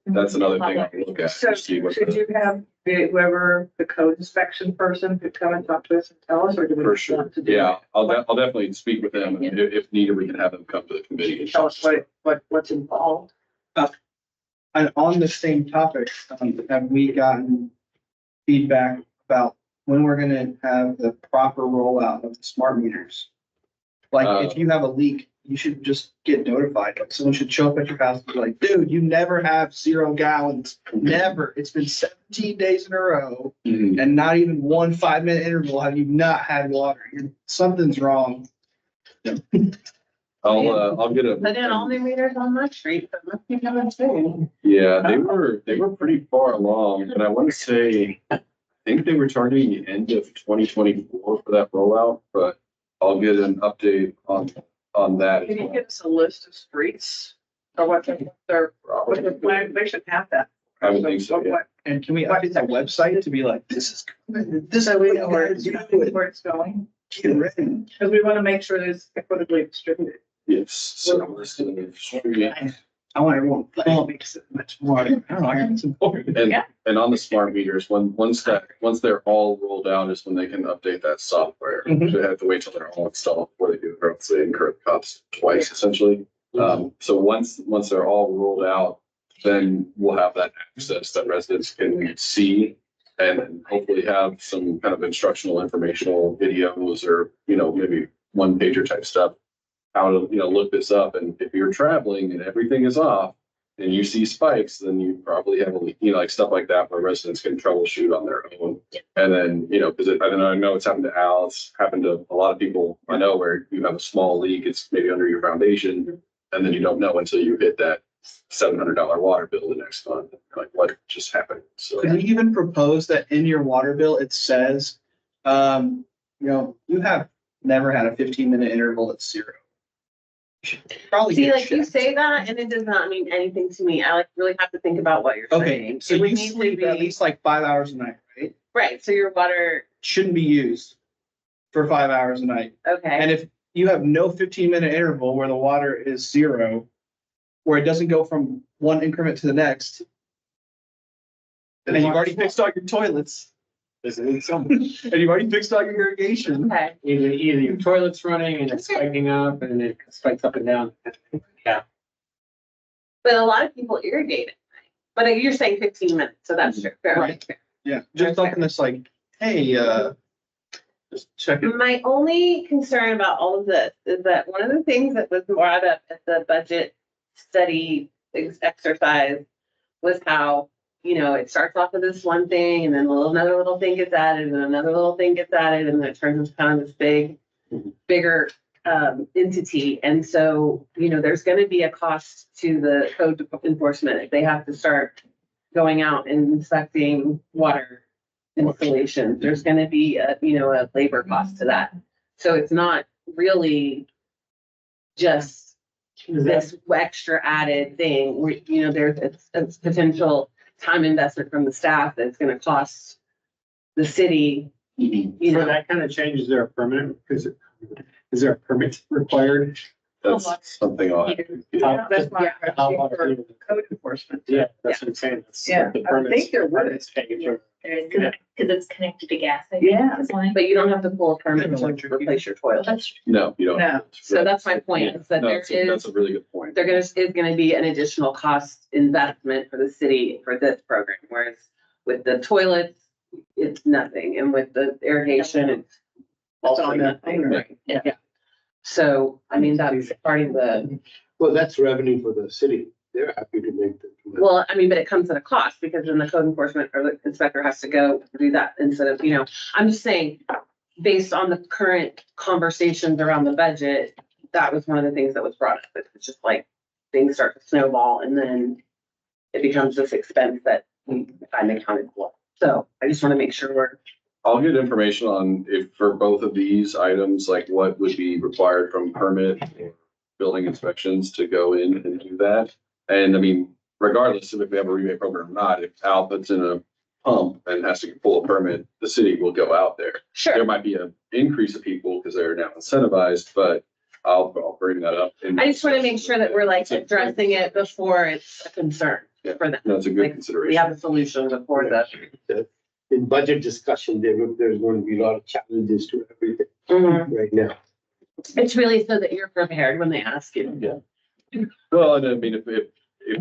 That's another thing I can look at So to see what. should you have whoever the code inspection person could come and talk to us and tell us, or do we? For sure. want to do Yeah, it? I'll definitely speak with them. And if needed, we can have them come to the committee. and Tell us what's involved. And on the same topic, have we gotten feedback about when we're gonna have the proper rollout of the smart meters? Like, if you have a leak, you should just get notified. Like, someone should show up at your house and be like, dude, you never have 0 gallons. Never. It's been 17 days in a row Mhm. and not even 1 5-minute interval have you not had water. Something's wrong. I'll get a. Put in all new meters on my street, but must be coming soon. Yeah, they were pretty far along, and I want to say, I think they were targeting the end of 2024 for that rollout, but I'll get an update on that as Can you well. give us a list of streets or what their plan? They should have that. I would think so, yeah. And can we update that website to be like, this is, this is So we what know you where guys do. where it's going, Get ready. because we want to make sure that it's equitably distributed. Yes. So listed in the street. I want everyone, that makes it much more, I don't know, I think it's important. And, Yeah. and on the smart meters, once they're all rolled out is when they can update that software. Mhm. They have to wait till they're all installed before they do, or else they incur the cost twice essentially. So once they're all rolled out, then we'll have that access that residents can see and hopefully have some kind of instructional, informational videos or, maybe one pager type stuff. How to, look this up. And if you're traveling and everything is off and you see spikes, then you probably have a leak, like stuff like that where residents can troubleshoot on their own. And then, because I know it's happened to Al, it's happened to a lot of people I know where you have a small leak, it's maybe under your foundation, and then you don't know until you hit that $700 water bill the next month. Like, what just happened? So, Could we even propose that in your water bill, it says, you have never had a 15-minute interval at 0. Probably. See, get like you checked. say that and it does not mean anything to me. I like really have to think about what you're Okay, saying. so It would you need to sleep at be, least like 5 hours a night, right? right, so your water, Shouldn't be used for 5 hours a night. okay, And if you have no 15-minute interval where the water is 0, where it doesn't go from one increment to the next, and you've already fixed all your toilets, and you've already fixed all your irrigation. okay. Either your toilet's running and it's spiking up and it spikes up and down. Yeah. But a lot of people irrigate it. But you're saying 15 minutes, so that's true. Fair. Right. Yeah, just something that's like, hey, just check it. My only concern about all of this is that one of the things that was brought up at the budget study exercise was how, it starts off with this one thing and then another little thing gets added and another little thing gets added and then it turns into kind of this bigger entity. And so, there's going to be a cost to the code enforcement if they have to start going out and inspecting water installation. There's going to be a labor cost to that. So it's not really just this extra added thing where, there's it's potential time investment from the staff that's going to cost the city, So that kind of changes their permit, because is there a permit required? that's something I'll have to get. That's my How question long for is it? code enforcement. Yeah, that's what I'm saying. That's Yeah, the I permits- think there would. permits paid for. Because it's connected to gas, I think, Yeah. is why. but you don't have to pull a permit to Electric. replace your toilet. That's true. No, you don't. No. So that's my point, is that No, there that's is, a really good point. is gonna be an additional cost investment for the city for this program, whereas with the toilets, it's nothing, and with the irrigation, it's also on the nothing. owner. Right. Yeah. So, I mean, that's part of the, Well, that's revenue for the city. They're happy to make that. well, I mean, but it comes at a cost, because then the code enforcement or the inspector has to go do that instead of, I'm just saying, based on the current conversations around the budget, that was one of the things that was brought up. It's just like things start to snowball and then it becomes this expense that we find accounted for. So I just want to make sure I'll get information on if for both of these items, like what would be required from permit or building inspections to go in and do that. And I mean, regardless of if we have a rebate program or not, if Al puts in a pump and has to pull a permit, the city will go out there. There Sure. might be an increase of people because they're now incentivized, but I'll bring that up. I just want to make sure that we're like addressing it before it's a concern for them. That's a good Like, consideration. we have a solution before the. In budget discussion, there's going to be a lot of challenges to everything right now. It's really so that you're prepared when they ask you. Well, and I mean, if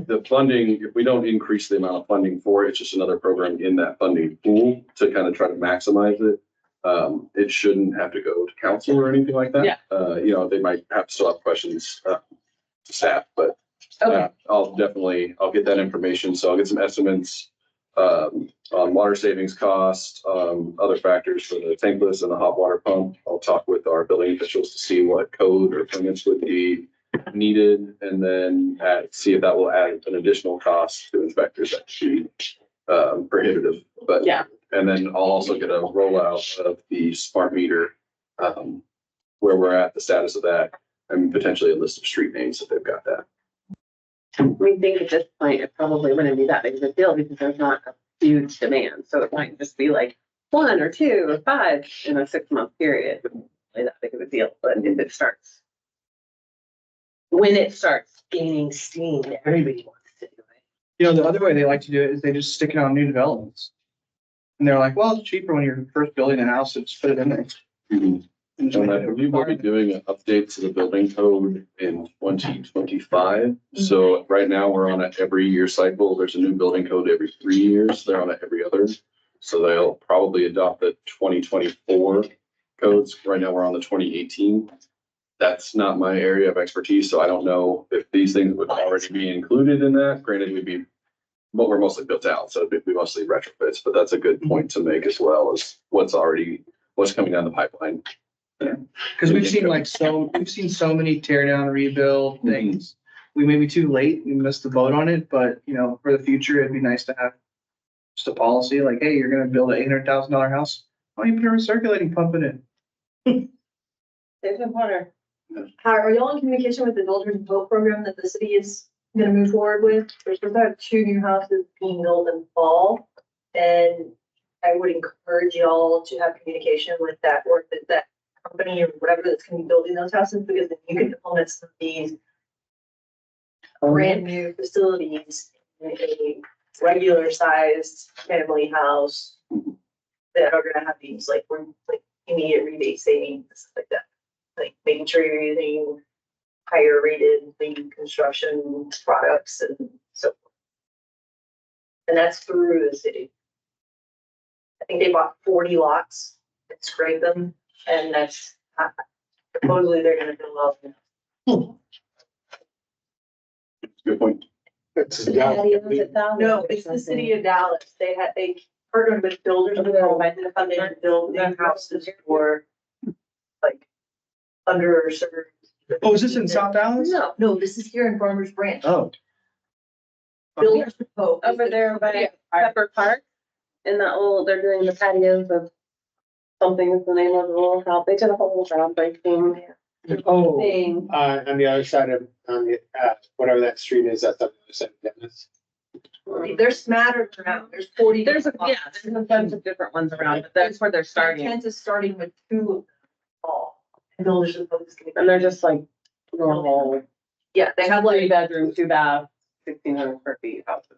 the funding, if we don't increase the amount of funding for it, it's just another program in that funding pool to kind of try to maximize it. It shouldn't have to go to council or anything like that. Yeah. They might still have questions, to staff, but Okay, I'll get that information. So I'll get some estimates, on water savings costs, other factors for the tankless and the hot water pump. I'll talk with our building officials to see what code or permits would be needed, and then see if that will add an additional cost to inspectors that should be prohibitive. But yeah, and then I'll also get a rollout of the smart meter, where we're at, the status of that, and potentially a list of street names if they've got that. We think at this point, it probably wouldn't be that big of a deal because there's not a huge demand. So it might just be like 1 or 2 or 5 in a 6-month period. Wouldn't be that big of a deal, but if it starts. When it starts gaining steam, everybody wants to do it. You know, the other way they like to do it is they just stick it on new developments. And they're like, well, it's cheaper when you're first building a house, so just put it in there. Mhm. And just And make I it a believe we'll be requirement. doing an update to the building code in 2025. So right now, we're on a every year cycle. There's a new building code every 3 years. They're on a every other. So they'll probably adopt the 2024 codes. Right now, we're on the 2018. That's not my area of expertise, so I don't know if these things would already be included in that. Granted, we'd be, but we're mostly built out, so it'd be mostly retrofits, but that's a good point to make as well as what's coming down the pipeline. Cause we've seen so many tear down, rebuild things. We may be too late, we missed the boat on it, but you know, for the future, it'd be nice to have just a policy like, hey, you're gonna build a $800,000 house. Why don't you put a recirculating pump in it? Save the water. How are y'all in communication with the Builders and Vote program that the city is gonna move forward with? There's supposed to have 2 new houses being built in fall. And I would encourage y'all to have communication with that or that company or whatever that's gonna be building those houses, because then you can implement some of these brand new facilities in a regular sized family house that are gonna have these like immediate rebate savings, stuff like that. Like making sure you're using higher rated lead construction products and so forth. And that's through the city. I think they bought 40 lots and scraped them, and that's supposedly they're gonna build all of them. Good point. It's down. No, it's the city of Dallas. They partnered with builders and to come in and build new houses for like underserved. Oh, is this in South Dallas? No, this is here in Farmers Branch. Oh. Builders and Vote. Over there by Yeah. Pepper Park, in that little, they're doing the patios of something is the name of the little house. They did a whole groundbreaking Oh, thing. on the other side of, on the, whatever that street is, that's on the other side of Dennis. They're smattered around. There's 40. There's a different bunch of different ones around, but that's where they're starting. Intent is starting with 2 of them all. And Builders and Vote is gonna be. And they're just like normal, Yeah, they have 3 like, bedroom, 2 bath, 1,600 square feet houses.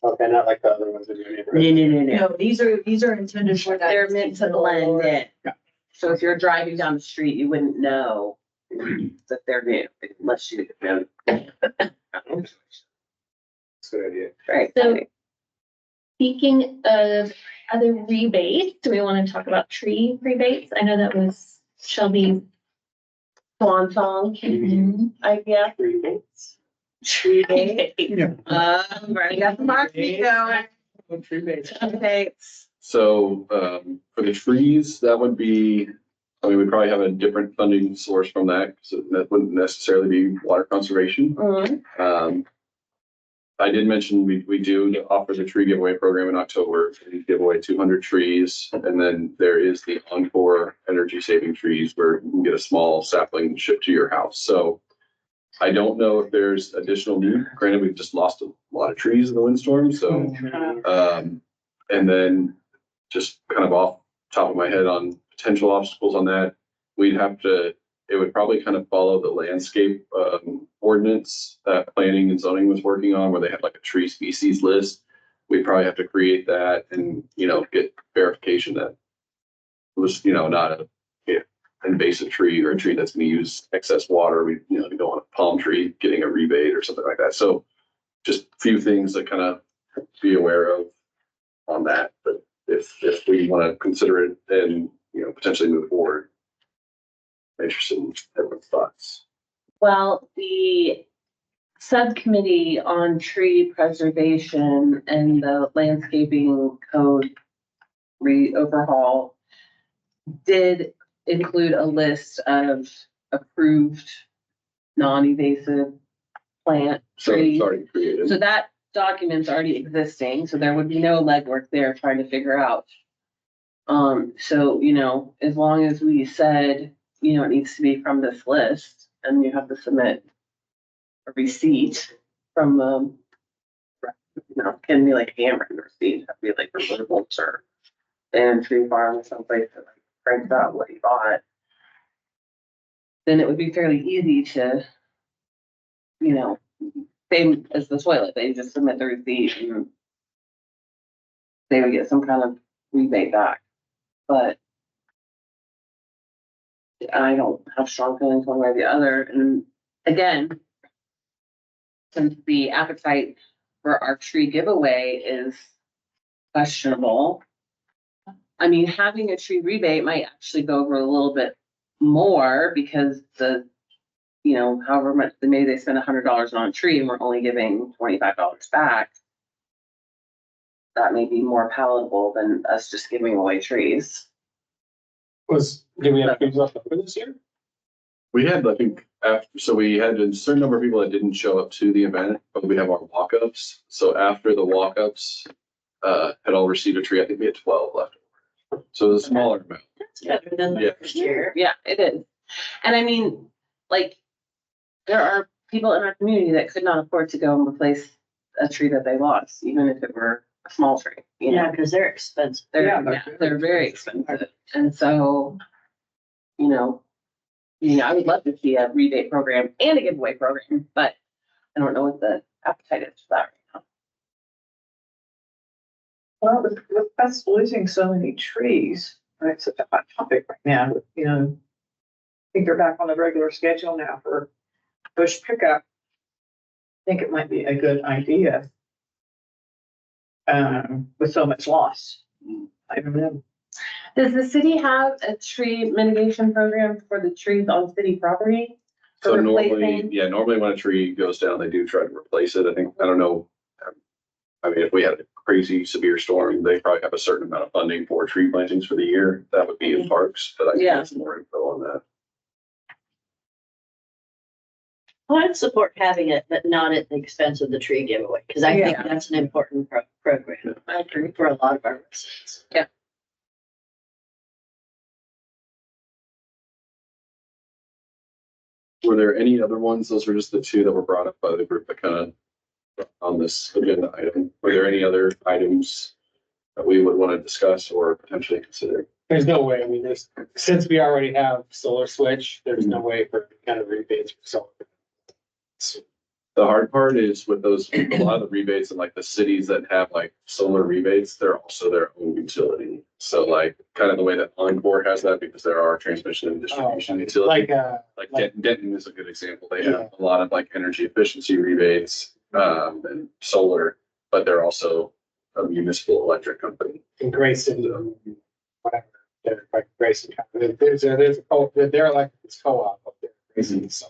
Okay, not like the other ones in your neighborhood. no, these are intended for that. They're meant to blend in. Yeah. So if you're driving down the street, you wouldn't know that they're new unless you. That's a good idea. Right. So- Speaking of other rebates, do we want to talk about tree rebates? I know that was Shelby's. Swan song idea. Rebates. Tree day. Yeah. Right, got the marketing going. Tree base. Updates. So, for the trees, that would be, I mean, we probably have a different funding source from that, so that wouldn't necessarily be water conservation. Mhm. I did mention we do offer the tree giveaway program in October. We give away 200 trees, and then there is the Encore energy saving trees where you can get a small sapling shipped to your house. So I don't know if there's additional need. Granted, we've just lost a lot of trees in the windstorm, so. And then just kind of off top of my head on potential obstacles on that, it would probably kind of follow the landscape ordinance that planning and zoning was working on, where they had like a tree species list. We'd probably have to create that and, get verification that it was, not a invasive tree or a tree that's gonna use excess water. We, don't want a palm tree getting a rebate or something like that. So just a few things to kind of be aware of on that, but if we want to consider it and, potentially move forward. I'm interested in everyone's thoughts. Well, the subcommittee on tree preservation and the landscaping code overhaul did include a list of approved non-invasive plant So it's trees. already created. So that document's already existing, so there would be no legwork there trying to figure out. So, as long as we said, it needs to be from this list and you have to submit a receipt from, can be like hammering or seeds, have to be like removals or and tree farm or someplace that like cranks out what you bought. Then it would be fairly easy to, same as the toilet, they just submit the receipt and they would get some kind of rebate back, but I don't have strong feelings one way or the other, and again, since the appetite for our tree giveaway is questionable, I mean, having a tree rebate might actually go over a little bit more because however much, maybe they spend $100 on a tree and we're only giving $25 back. That may be more palatable than us just giving away trees. Did we have trees left over this year? We had, I think, so we had a certain number of people that didn't show up to the event, but we have our walk-ups. So after the walk-ups, had all received a tree, I think we had 12 left over. So it was a smaller amount. That's better than Yeah. the first year. Yeah, it is. And I mean, like, there are people in our community that could not afford to go and replace a tree that they lost, even if it were a small tree, Yeah, because they're expensive. They're very expensive. And so, I would love to see a rebate program and a giveaway program, but I don't know what the appetite is for that right now. Well, with us losing so many trees, right, it's such a hot topic right now, I think they're back on the regular schedule now for bush pickup. I think it might be a good idea. With so much loss. I don't know. Does the city have a tree mitigation program for the trees on city property? For So normally, replacing? normally when a tree goes down, they do try to replace it. I don't know. I mean, if we had a crazy severe storm, they probably have a certain amount of funding for tree plantings for the year. That would be in parks, but I can Yeah. get some more info on that. Well, I'd support having it, but not at the expense of the tree giveaway, because I think Yeah. that's an important program. I agree for a lot of our residents. Were there any other ones? Those were just the two that were brought up by the group that kind of on this agenda item. Were there any other items that we would want to discuss or potentially consider? There's no way, I mean, since we already have solar switch, there's no way for kind of rebates for solar. The hard part is with those, a lot of the rebates and like the cities that have like solar rebates, they're also their own utility. So like kind of the way that Encore has that because there are transmission and distribution utility. Like Denton is a good example. They have a lot of like energy efficiency rebates and solar, but they're also a municipal electric company. In Grayson, whatever, they're like Grayson, there's a they're like, it's co-op up there. Grayson, so.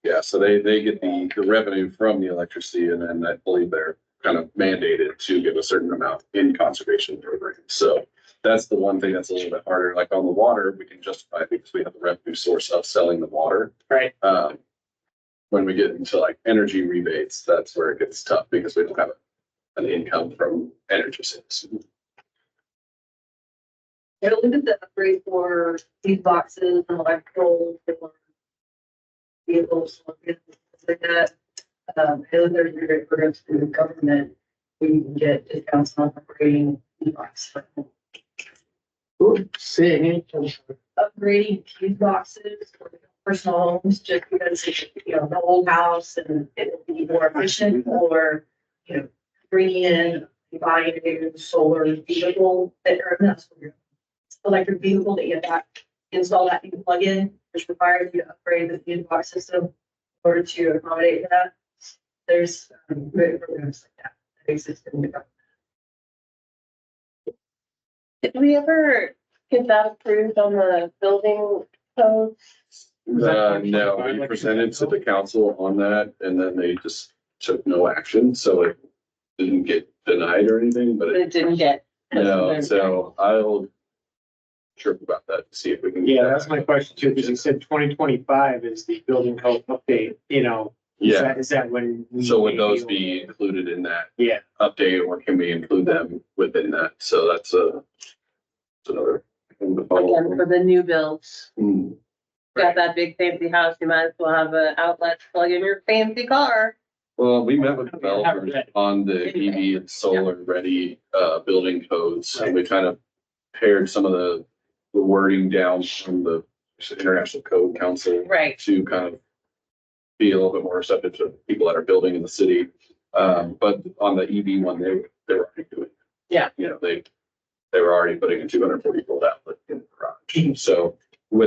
Yeah, so they get the revenue from the electricity and then I believe they're kind of mandated to give a certain amount in conservation programs. So that's the one thing that's a little bit harder. Like on the water, we can justify it because we have the revenue source of selling the water. Right. When we get into like energy rebates, that's where it gets tough because we don't have an income from energy sales. Yeah, look at the upgrade for these boxes and electrical vehicles, things like that. I know there's great programs through the government where you can get discounts on upgrading these boxes. Upgrading these boxes for personal homes just because it's, the old house and it will be more efficient or, bringing in, buying a new solar vehicle that are that's what your electric vehicle that you have to install that new plug-in, which requires you to upgrade the fuse box system in order to accommodate that. There's great programs like that that exist in the government. Did we ever get that approved on the building code? No, we presented to the council on that and then they just took no action. So it didn't get denied or anything, but It didn't get. no, so I'll trip about that to see if we can. Yeah, that's my question too, because you said 2025 is the building code update, Yeah, is that when? so would those be included in that Yeah, update or can we include them within that? So that's another thing to follow. Again, for the new builds, Hmm. got that big fancy house, you might as well have an outlet to plug in your fancy car. Well, we met with I mean, I haven't developers read it. on the EV and solar ready, building codes, and we kind of pared some of the wording down from the International Code Council Right. to kind of be a little bit more receptive to people that are building in the city. But on the EV one, they were already doing. Yeah. You know, they were already putting a 240 volt outlet in the garage. So even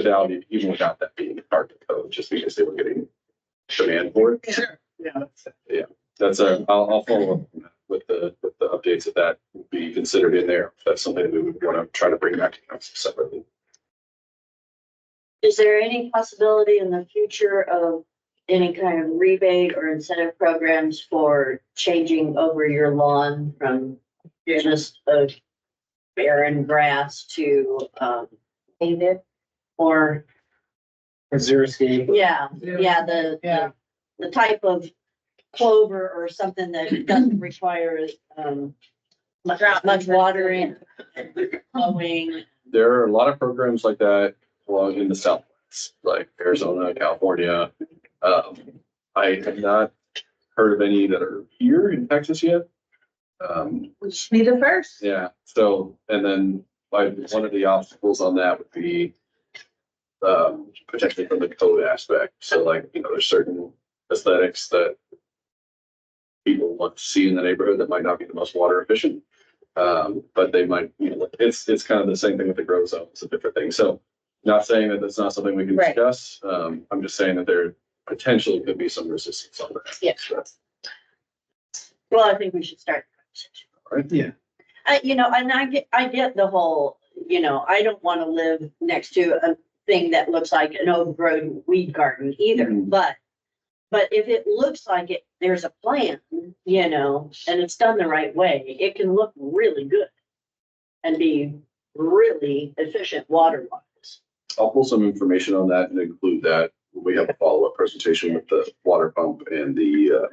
without that being part of the code, just because they were getting demand for it. Sure. Yeah. That's I'll follow up with the updates that would be considered in there. If that's something that we would want to try to bring back to council separately. Is there any possibility in the future of any kind of rebate or incentive programs for changing over your lawn from just a barren grass to, painted? Or, Xeriscape. yeah, Yeah. the type of clover or something that doesn't require, much watering, flowing. There are a lot of programs like that along in the Southwest, like Arizona, California. I have not heard of any that are here in Texas yet. We should be the first. Yeah, so, and then one of the obstacles on that would be potentially from the code aspect. So like, you know, there's certain aesthetics that people want to see in the neighborhood that might not be the most water efficient. But they might, you know, it's kind of the same thing with the grow zone. It's a different thing. So not saying that that's not something we can Right. discuss. I'm just saying that there potentially could be some resistance on that. Yeah. Well, I think we should start. Right. Yeah. You know, and I get the whole, you know, I don't want to live next to a thing that looks like an overgrown weed garden either, Mhm. but if it looks like it, there's a plan, you know, and it's done the right way, it can look really good and be really efficient water wise. I'll pull some information on that and include that. We have a follow-up presentation with the water pump and the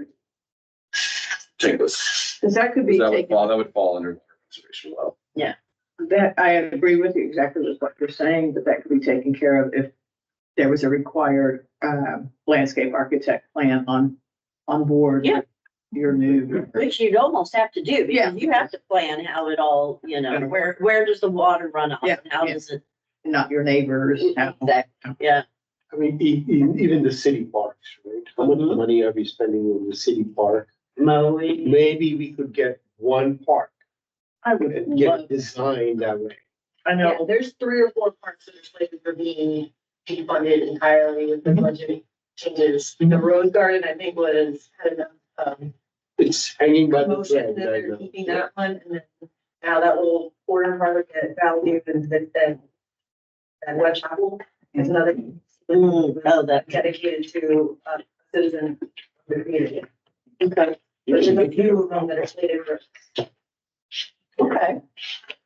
tankless. Cause that could be That taken. would fall under water conservation well. That, I agree with you exactly with what you're saying, but that could be taken care of if there was a required, landscape architect plan on board. Yeah. with Your new, Which you'd almost have to do, Yeah. because you have to plan how it all, you know, Yeah. where does the water run off? Yeah, How yeah. does it? not your neighbors. Yeah, I mean, even the city parks, right? How much Mhm. money are we spending on the city park? mowing. Maybe we could get one park I would and get love, it designed that way. I Yeah, know, there's 3 or 4 parks that are slated for being funded entirely with the budget changes. The Rose Garden, I think, had enough, It's hanging by the promotion thread that right they're now. keeping that one, and then now that little corner park at Valley and then West Chapel is another Oh, that, dedicated to citizen of the community. okay, There's a few of them that are slated for. okay.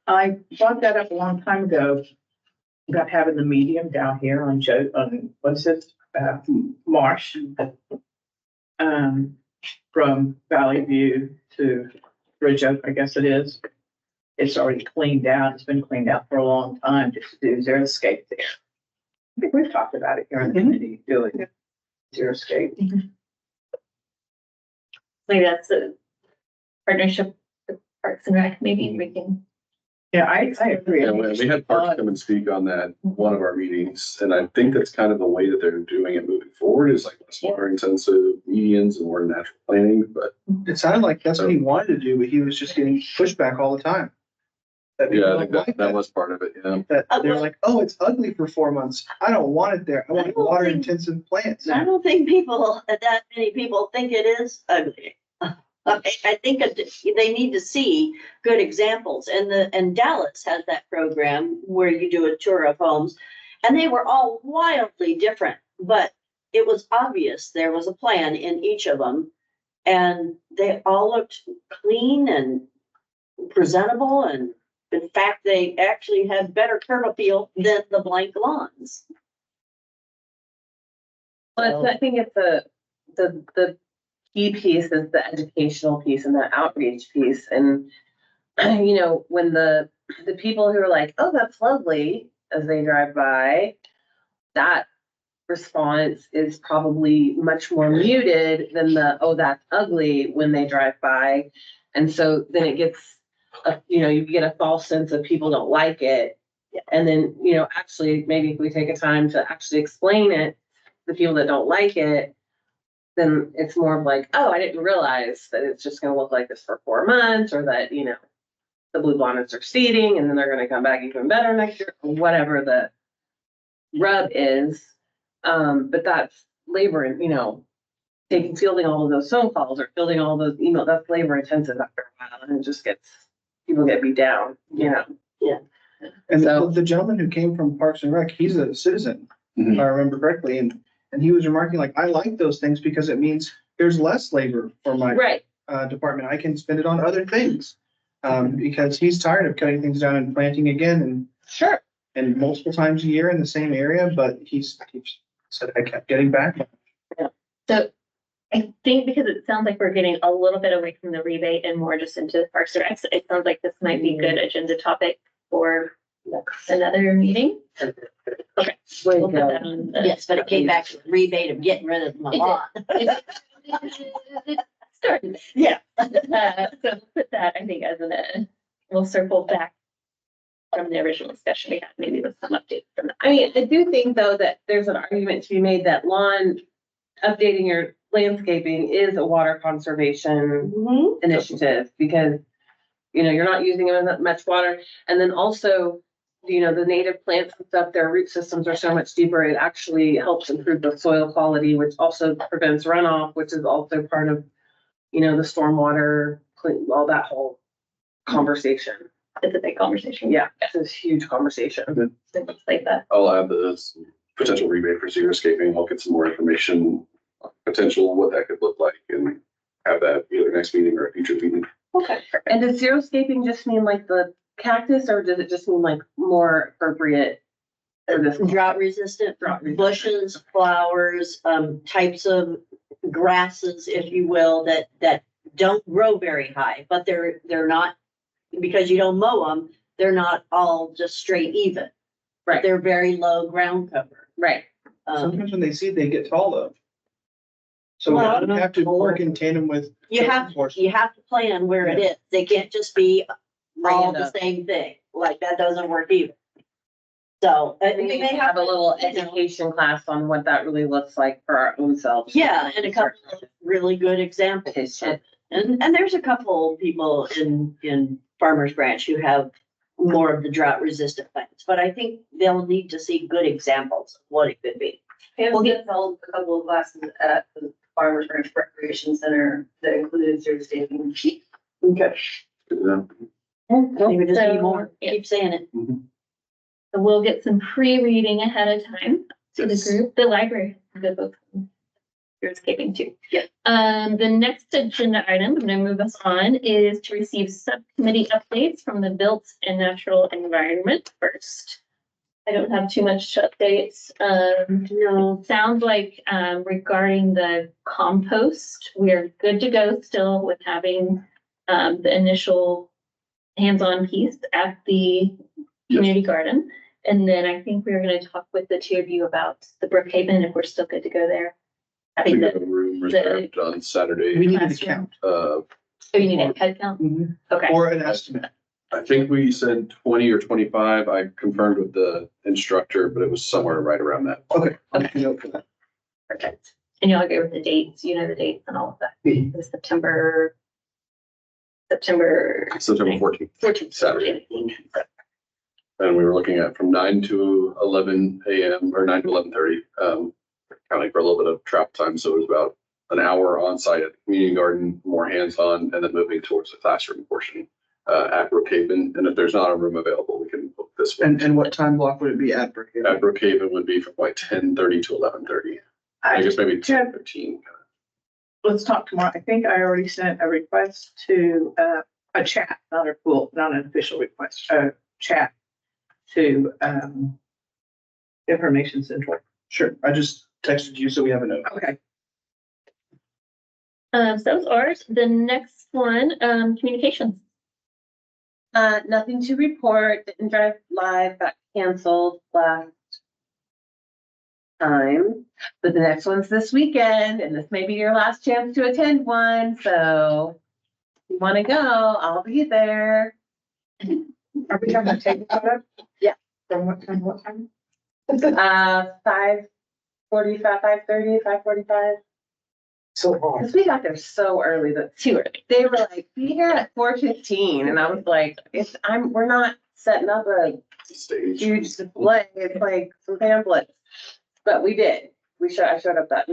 I brought that up a long time ago about having the medium down here on what's it, Marsh. From Valley View to Bridge Oak, I guess it is. It's already cleaned out. It's been cleaned out for a long time just to do xeriscape there. I think we've talked about it here in the community, doing xeriscape. Maybe that's a partnership with Parks and Rec, maybe we can. Yeah, I agree. Yeah, we had Parks come and speak on that, one of our meetings, and I think that's kind of the way that they're doing it moving forward is like less water intensive medians and more natural planning, but It sounded like that's what he wanted to do, but he was just getting pushback all the time. That people yeah, I don't think like that was part of it, yeah. That they're like, oh, it's ugly for 4 months. I don't want it there. I want water intensive plants. I don't think that many people think it is ugly. I think they need to see good examples, and Dallas has that program where you do a tour of homes, and they were all wildly different, but it was obvious there was a plan in each of them, and they all looked clean and presentable, and in fact, they actually had better curb appeal than the blank lawns. Well, I think it's the key piece is the educational piece and the outreach piece. And, you know, when the people who are like, oh, that's lovely, as they drive by, that response is probably much more muted than the, oh, that's ugly when they drive by. And so then it gets, you get a false sense of people don't like it. And then, actually, maybe if we take a time to actually explain it, the people that don't like it, then it's more of like, oh, I didn't realize that it's just gonna look like this for 4 months, or that, the blue bonnets are seeding and then they're gonna come back even better next year, or whatever the rub is. But that's labor and, fielding all of those phone calls or fielding all those emails, that's labor intensive after a while, and it just people get beat down, And So- the gentleman who came from Parks and Rec, he's a citizen, if Mhm. I remember correctly, and he was remarking like, I like those things because it means there's less labor for my Right, department. I can spend it on other things. Because he's tired of cutting things down and planting again sure. and multiple times a year in the same area, but he said I kept getting back. So I think because it sounds like we're getting a little bit away from the rebate and more just into Parks and Rec, it sounds like this might be a good agenda topic for another meeting. Okay. Way to We'll put go. that on the- Yes, but it came back to the rebate of getting rid of the lawn. It started. Yeah. So we'll put that, I think, we'll circle back from the original discussion we had, maybe with some updates from that. I mean, I do think though that there's an argument to be made that updating your landscaping is a water conservation initiative, because, you're not using as much water. And then also, the native plants and stuff, their root systems are so much deeper. It actually helps improve the soil quality, which also prevents runoff, which is also part of, the stormwater, all that whole conversation. It's a big conversation. Yeah, it's a huge conversation. It looks like that. I'll add this potential rebate for xeriscaping. I'll get some more information, on potential, what that could look like, and have that either next meeting or a future meeting. Okay. And does xeriscaping just mean like the cactus, or does it just mean like more appropriate for this? Drought resistant bushes, flowers, types of grasses, if you will, that don't grow very high, but they're not, because you don't mow them, they're not all just straight even. Right. They're very low ground cover. Right. Sometimes when they seed, they get tall though. So Well, you have to work in tandem with. You have to plan where it is. They can't just be all the Random. same thing. Like that doesn't work either. So We may have a little education class on what that really looks like for our own selves. Yeah, and a couple of really good examples. And there's a couple people in Farmers Branch who have more of the drought resistant plants, but I think they'll need to see good examples of what it could be. Pam's just held a couple of classes at the Farmers Branch Recreation Center that included xeriscaping. Okay. Yeah. Maybe just So, need more. yeah. Keep saying it. So we'll get some pre-reading ahead of time to the Yes. group. The library, the book. You're escaping too. Yeah. The next agenda item, I'm gonna move us on, is to receive subcommittee updates from the Built and Natural Environment first. I don't have too much to update. No, sounds like, regarding the compost, we are good to go still with having, the initial hands-on piece at the community garden. And then I think we were gonna talk with the two of you about the Brookhaven, if we're still good to go there. I Having think the, the room reserved on We Saturday. needed a Classroom. count oh, you need a head count? Okay. or an estimate. I think we said 20 or 25. I confirmed with the instructor, but it was somewhere right around that. Okay. I'll make a note for that. Perfect. And y'all go with the dates, the dates and all of that. The September September 14th, 14th. Saturday. And we were looking at from 9 to 11 a.m. or 9 to 11:30, counting for a little bit of travel time. So it was about an hour on site at the community garden, more hands-on, and then moving towards the classroom portion at Brookhaven. And if there's not a room available, we can book this one. And what time block would it be at Brookhaven? At Brookhaven would be from like 10:30 to 11:30. I guess maybe 10:15. Let's talk tomorrow. I think I already sent a request to, a chat, not an official request, a chat to, Information Central. Sure. I just texted you, so we have a note. Okay. So that was ours. The next one, communications. Nothing to report. Didn't drive live, got canceled last time, but the next one's this weekend, and this may be your last chance to attend one, so if you wanna go, I'll be there. Are we talking about taking photo? Yeah. From what time, what time? 5:45, 5:30, 5:45. So hard. Cause we got there so early, that Too early. they were like, be here at 4:15, and I was like, we're not setting up a Stage. huge display, it's like some pamphlets. But we did, I showed up that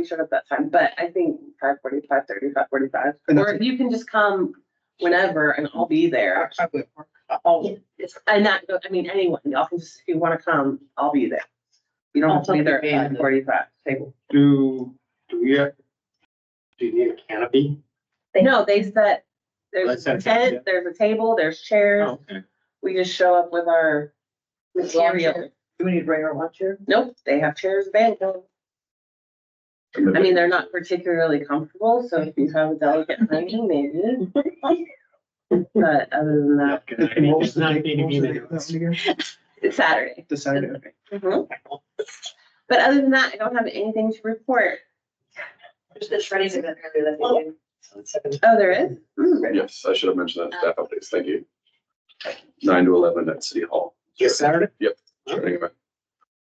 time, but I think 5:40, 5:30, 5:45. And Or you can just come whenever and I'll be there. I would. Oh, And not, I mean, anyone, y'all can just, if you wanna come, I'll be there. You don't have to be there at 5:45 table. Do we have, do you need a canopy? No, they set, there's Let's a set it up, yeah. tent, there's a table, there's chairs. Oh, okay. We just show up with our material. do we need to bring our lunch here? Nope, they have chairs available. I mean, they're not particularly comfortable, so if you have a delicate hygiene, maybe. But other than that, It's not a meeting. it's Saturday. The Saturday, okay. Mhm. But other than that, I don't have anything to report. There's the shredding event earlier that we did. Oh, there is? Hmm. Yes, I should have mentioned that, staff updates, thank you. 9 to 11 at City Hall. Yes, Saturday? Yep. Shredding event.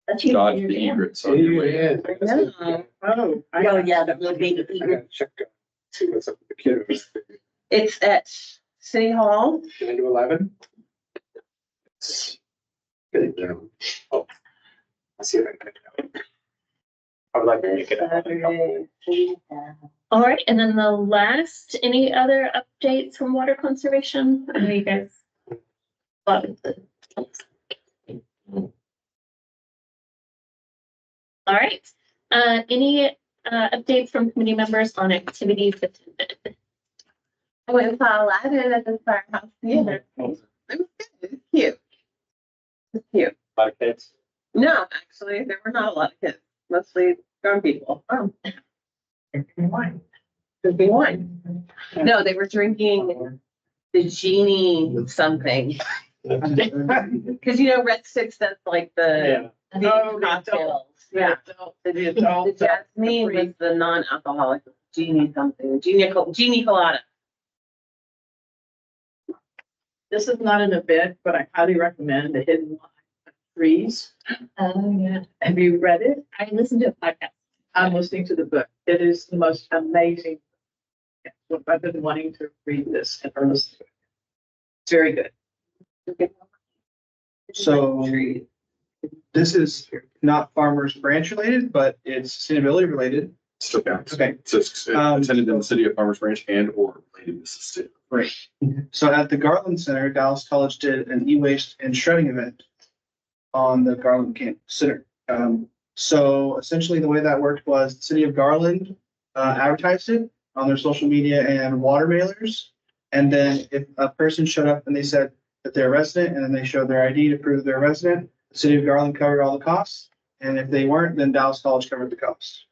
That's you. Dodge the egrets on your way. I know. Oh. Oh, yeah, the little baby I eater. gotta check, see what's up with the kiddos. It's at City Hall. 9 to 11? Oh. I see what I can do. I would like to make it. Saturday. All right, and then the last, any other updates from water conservation? I know you guys. Love the. All right, any updates from committee members on activities attended? I went and saw Aladdin at the firehouse theater. It was good. It was cute. It's cute. A lot of kids. No, actually, there were not a lot of kids, mostly grown people. Oh, Wine. drinking wine. No, they were drinking the genie something. Cause you know, Red Six, that's like the Oh, the cocktails. Yeah. The The Jasmine was the non-alcoholic genie something, genie colada. This is not an event, but I highly recommend The Hidden Life of Trees. Oh, yeah. Have you read it? I listened to a podcast. I'm listening to the book. It is the most amazing. I've been wanting to read this and listen to it. It's very good. So this is not Farmers Branch related, but it's sustainability related. Still counts. Okay. It says attended in the city of Farmers Branch and or related to state. Great. So at the Garland Center, Dallas College did an e-waste and shredding event on the Garland Campus Center. So essentially the way that worked was the city of Garland advertised it on their social media and water mailers. And then if a person showed up and they said that they're a resident and then they showed their ID to prove they're a resident, the city of Garland covered all the costs. And if they weren't, then Dallas College covered the costs.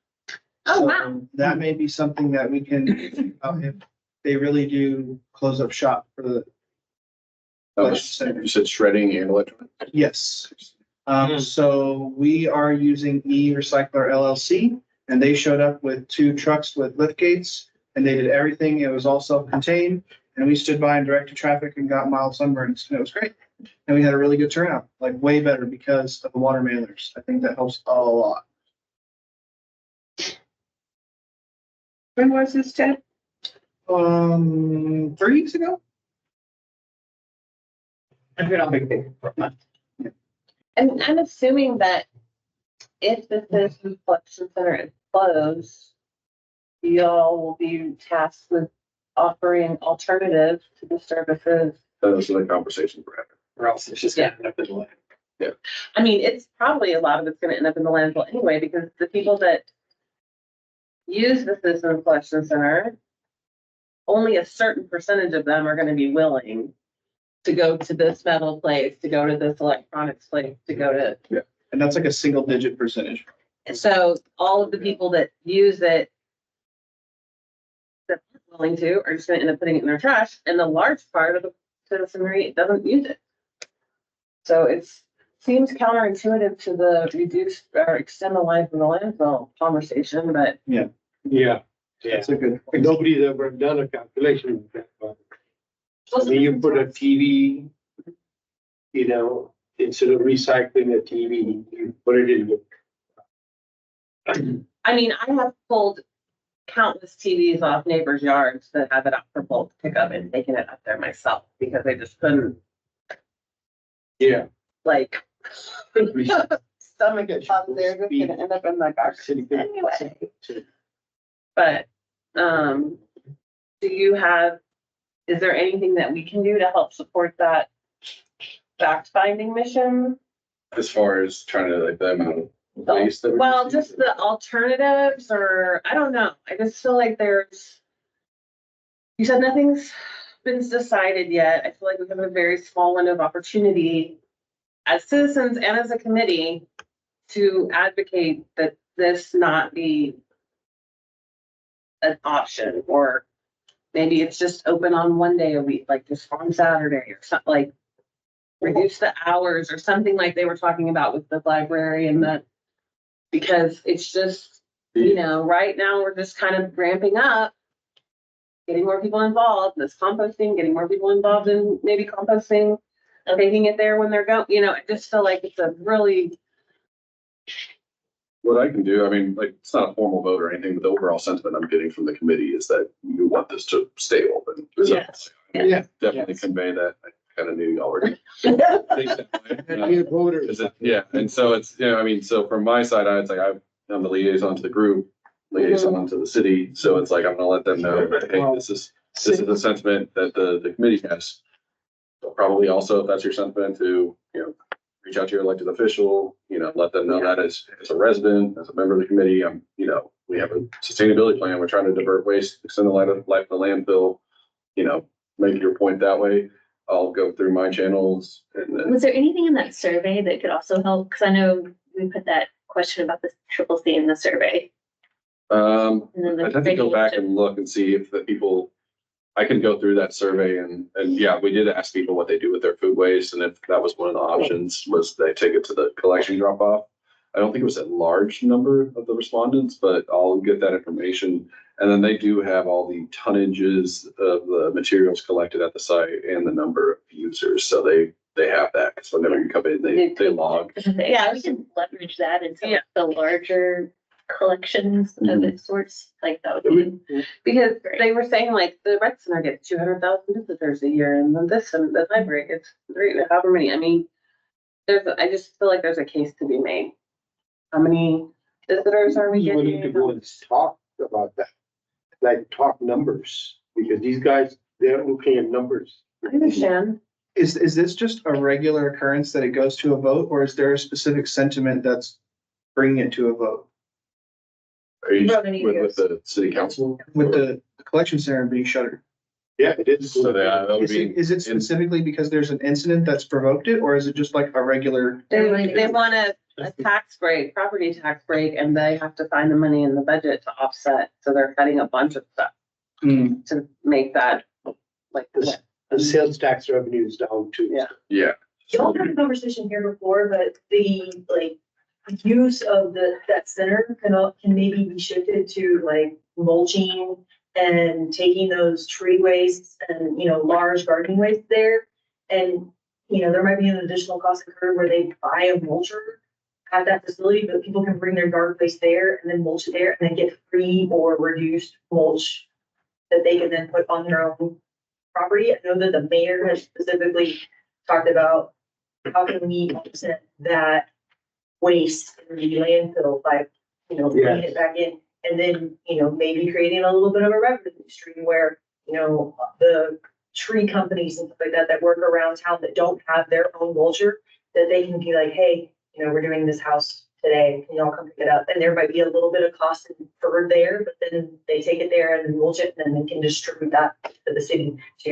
Oh, So wow. that may be something that we can, if they really do close up shop for the, You said shredding and electronic. yes. So we are using E-Recycler LLC, and they showed up with 2 trucks with lift gates, and they did everything. It was all self-contained, and we stood by and directed traffic and got mild sunburns, and it was great. And we had a really good turnout, like way better because of the water mailers. I think that helps a lot. When was this, Ted? 3 weeks ago? I've been on vacation for a month. And I'm assuming that if the citizen collection center is closed, y'all will be tasked with offering alternatives to the services. Those are the conversations we're having. Or else it's just gonna end up in the land. I mean, it's probably a lot of it's gonna end up in the landfill anyway, because the people that use the citizen collection center, only a certain percentage of them are gonna be willing to go to this metal place, to go to this electronics place, to go to. And that's like a single digit percentage. So all of the people that use it that aren't willing to are just gonna end up putting it in their trash, and the large part of the citizenry doesn't use it. So it's seems counterintuitive to the reduce or extend the life of the landfill conversation, but Yeah, That's a good point. nobody's ever done a calculation with that, but when you put a TV, you know, instead of recycling a TV, you put it in the. I mean, I have pulled countless TVs off neighbors' yards that have it up for bulk pickup and taken it up there myself because I just couldn't, Yeah. like, stomach it up there, just gonna end up in my garbage anyway. But, do you have, is there anything that we can do to help support that fact finding mission? As far as trying to like the amount of waste that. we're Well, using. just the alternatives, or, I don't know, I just feel like there's. You said nothing's been decided yet, I feel like we have a very small window of opportunity as citizens and as a committee to advocate that this not be an option, or maybe it's just open on one day a week, like just on Saturday or something, like reduce the hours or something like they were talking about with the library and the, because it's just, you know, right now we're just kind of ramping up, getting more people involved, this composting, getting more people involved in maybe composting, taking it there when they're going, you know, I just feel like it's a really, What I can do, I mean, like, it's not a formal vote or anything, but the overall sentiment I'm getting from the committee is that you want this to stay open. So, Yes. Yeah. Definitely convey that. I kind of knew y'all were. gonna think that way. And be a voter. Is it, yeah, and so it's, you know, I mean, so from my side, I was like, I'm the liaison to the group, liaison to the city, so it's like, I'm gonna let them know that, hey, this is the sentiment that the committee has. So probably also, if that's your sentiment, to, you know, reach out to your elected official, you know, let them know that as a resident, as a member of the committee, you know, we have a sustainability plan, we're trying to divert waste, extend the life of the landfill, you know, make your point that way. I'll go through my channels and then. Was there anything in that survey that could also help? Cause I know we put that question about the triple C in the survey. And then the I'd have to go back regulation. and look and see if the people, I can go through that survey and yeah, we did ask people what they do with their food waste, and if that was one of the options, was they take it to the collection drop off. I don't think it was a large number of the respondents, but I'll get that information. And then they do have all the tonnages of the materials collected at the site and the number of users, so they have that, because whenever you come in, they log. Yeah, we can leverage that into the larger collections of its sorts, like that would be. because they were saying like the rec center gets 200,000 visitors a year, and then this and the library gets however many, I mean, I just feel like there's a case to be made. How many visitors are we We need to go getting? and talk about that, like talk numbers, because these guys, they're looking at numbers. I understand. Is this just a regular occurrence that it goes to a vote, or is there a specific sentiment that's bringing it to a vote? Are you Probably need to with the city council? With the collection center being shuttered? Yeah, it is. So that would Is it, be, is it specifically because there's an incident that's provoked it, or is it just like a regular? They want a tax break, property tax break, and they have to find the money in the budget to offset, so they're cutting a bunch of stuff to make that like. The sales tax revenue is down too. Yeah. yeah, Y'all had a conversation here before, but the like use of that center can maybe be shifted to like mulching and taking those tree wastes and, you know, large gardening waste there. And, you know, there might be an additional cost incurred where they buy a mulcher at that facility, but people can bring their garden waste there and then mulch it there and then get free or reduced mulch that they can then put on their own property. I know that the mayor has specifically talked about how can we offset that waste in the landfill by, you know, bringing it back in. And then, you know, maybe creating a little bit of a revenue stream where, you know, the tree companies and stuff like that work around town that don't have their own mulcher, that they can be like, hey, you know, we're doing this house today, can y'all come pick it up? And there might be a little bit of cost incurred there, but then they take it there and then mulch it, and then they can distribute that to the city to,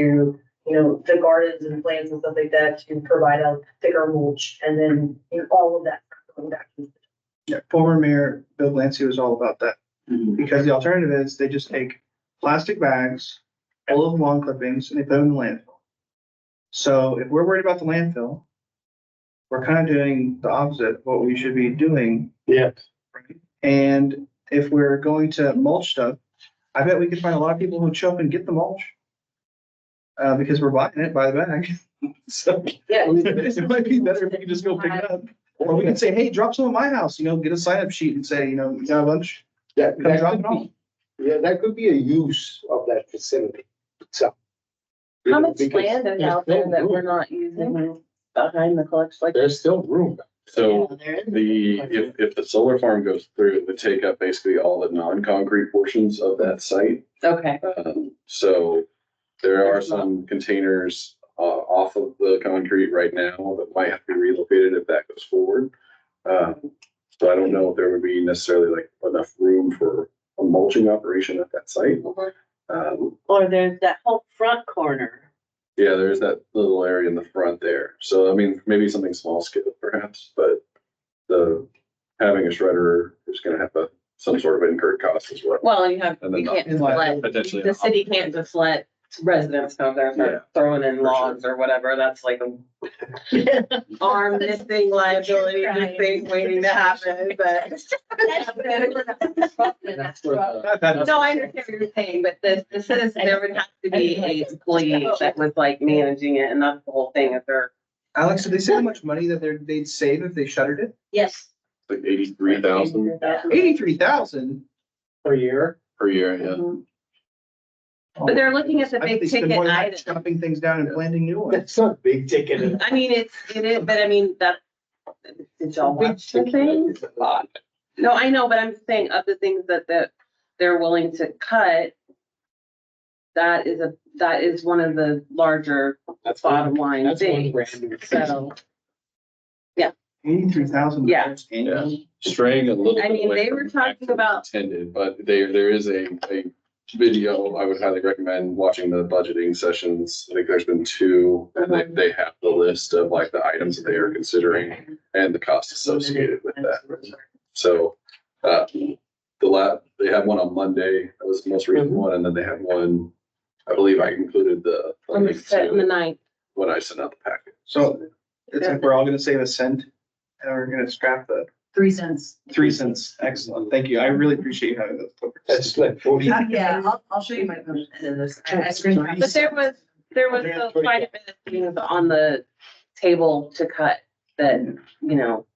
you know, the gardens and plants and stuff like that to provide a thicker mulch, and then, you know, all of that going back. Yeah, former mayor Bill Glancy was all about that, because the alternative is they just take plastic bags full of lawn clippings and they put them in the landfill. So if we're worried about the landfill, we're kind of doing the opposite of what we should be doing. Yes. And if we're going to mulch stuff, I bet we could find a lot of people who show up and get the mulch. Because we're buying it by the bag. So Yeah. it might be better if we could just go pick it up. Or we can say, hey, drop some at my house, get a sign up sheet and say, you got a bunch, That, come that drop could it off. be, yeah, that could be a use of that facility itself. How much Because land is out there that we're not using behind the collection? Like, There's still room. So yeah, there is. if the solar farm goes through, it would take up basically all the non-concrete portions of that site. Okay. So there are some containers off of the concrete right now that might have to be relocated if that goes forward. So I don't know if there would be necessarily like enough room for a mulching operation at that site. Or there's that whole front corner. Yeah, there's that little area in the front there. So I mean, maybe something small scale perhaps, but having a shredder is gonna have some sort of incurred cost as well. Well, and And then you can't just not- let, Potentially. the city can't just let residents come there and Yeah, start throwing in for logs or whatever. That's like a arm missing liability, just thing waiting to happen, but. That's where the- I've had- No, I understand what you're saying, but the citizen, there would have to be a employee that was like managing it, and that's the whole thing, if they're. Alex, did they say how much money that they'd save if they shuttered it? Yes. like 83,000 83,000. Per year. per year, yeah. But they're looking at the I bet big they spend ticket more than that items. chopping things down and planting new ones. That's not big ticket. I mean, it is, but I mean, did y'all Big watch the ticket thing? is a lot. No, I know, but I'm saying of the things that they're willing to cut, that is one of the larger That's bottom line That's things. $1,000. So, $83,000 Yeah. annually. Straying a little I bit mean, away they were from talking about- intended, but there is a video I would highly recommend watching the budgeting sessions. I think there's been two, and they have the list of like the items that they are considering and the cost associated with that. So, they had one on Monday, that was the most recent one, and then they had one, I believe I included the on the link set in the to night. when I sent out the packet. So it's like we're all gonna save a cent and we're gonna scrap the 3 cents. 3 cents. Excellent. Thank you. I really appreciate you having those. clippers. That's like 40. Yeah, I'll show you my. But there was quite a bit of things on the table to cut that,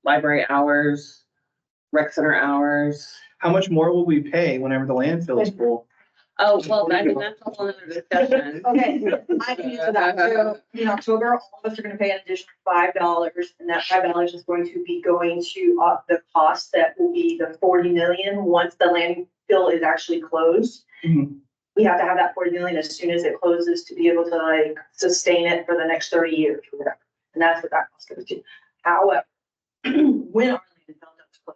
library hours, rec center hours. How much more will we pay whenever the landfill is full? Oh, well, I mean, that's a whole other discussion. Okay, I can answer that. So in October, all of us are gonna pay an additional $5, and that $5 is going to be going to the cost that will be the 40 million once the landfill is actually closed. Mhm. We have to have that 40 million as soon as it closes to be able to like sustain it for the next 30 years or whatever. And that's what that cost goes to. However, when our landfill does close,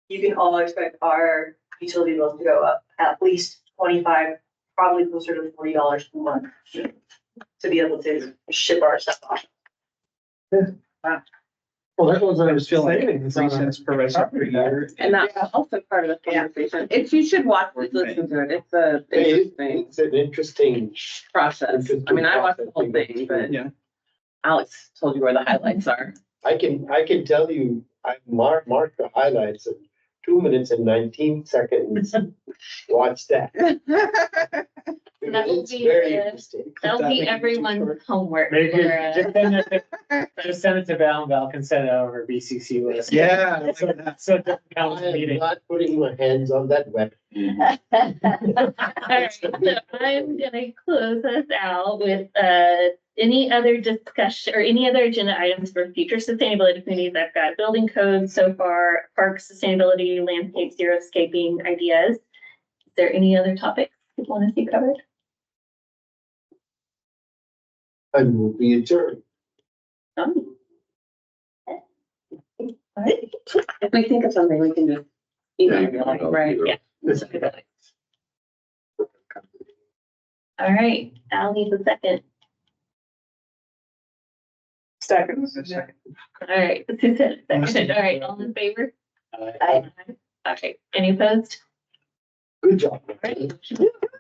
you can all expect our utility bills to go up at least 25, probably closer to $40 a month to be able to ship our stuff off. Well, that was I just feel like savings 3 on our cents per resident per year. And that's also part of the conversation. You should watch it, listen to it. It's a interesting It's an interesting. process. I mean, I watched the whole thing, but Yeah. Alex told you where the highlights are. I can tell you, I marked the highlights of 2 minutes and 19 seconds. Watch that. That will It's be very the- interesting. That'll be everyone's homework. Maybe for, just send it to Val and Val can send it over BCC list. Yeah. I So like that. so it doesn't I count as a am meeting. not putting my hands on that weapon. Alright, so I'm gonna close us out with, any other discussion or any other agenda items for future sustainability committees. I've got building codes so far, park sustainability, landscape xeriscaping ideas. Is there any other topics you want to see covered? I will be adjourned. None? If we think of something, we can just email you, right? Yeah. All right, Al needs a second. Second. All right, who said it? Second. All right, all in favor? Aye. Okay, any opposed? Good job. Right.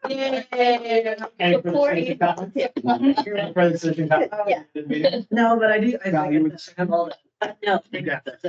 Any Before further you- citizen comments? Any further citizen comments? Yeah. No, but I do, Val, you would- have all No. You got that.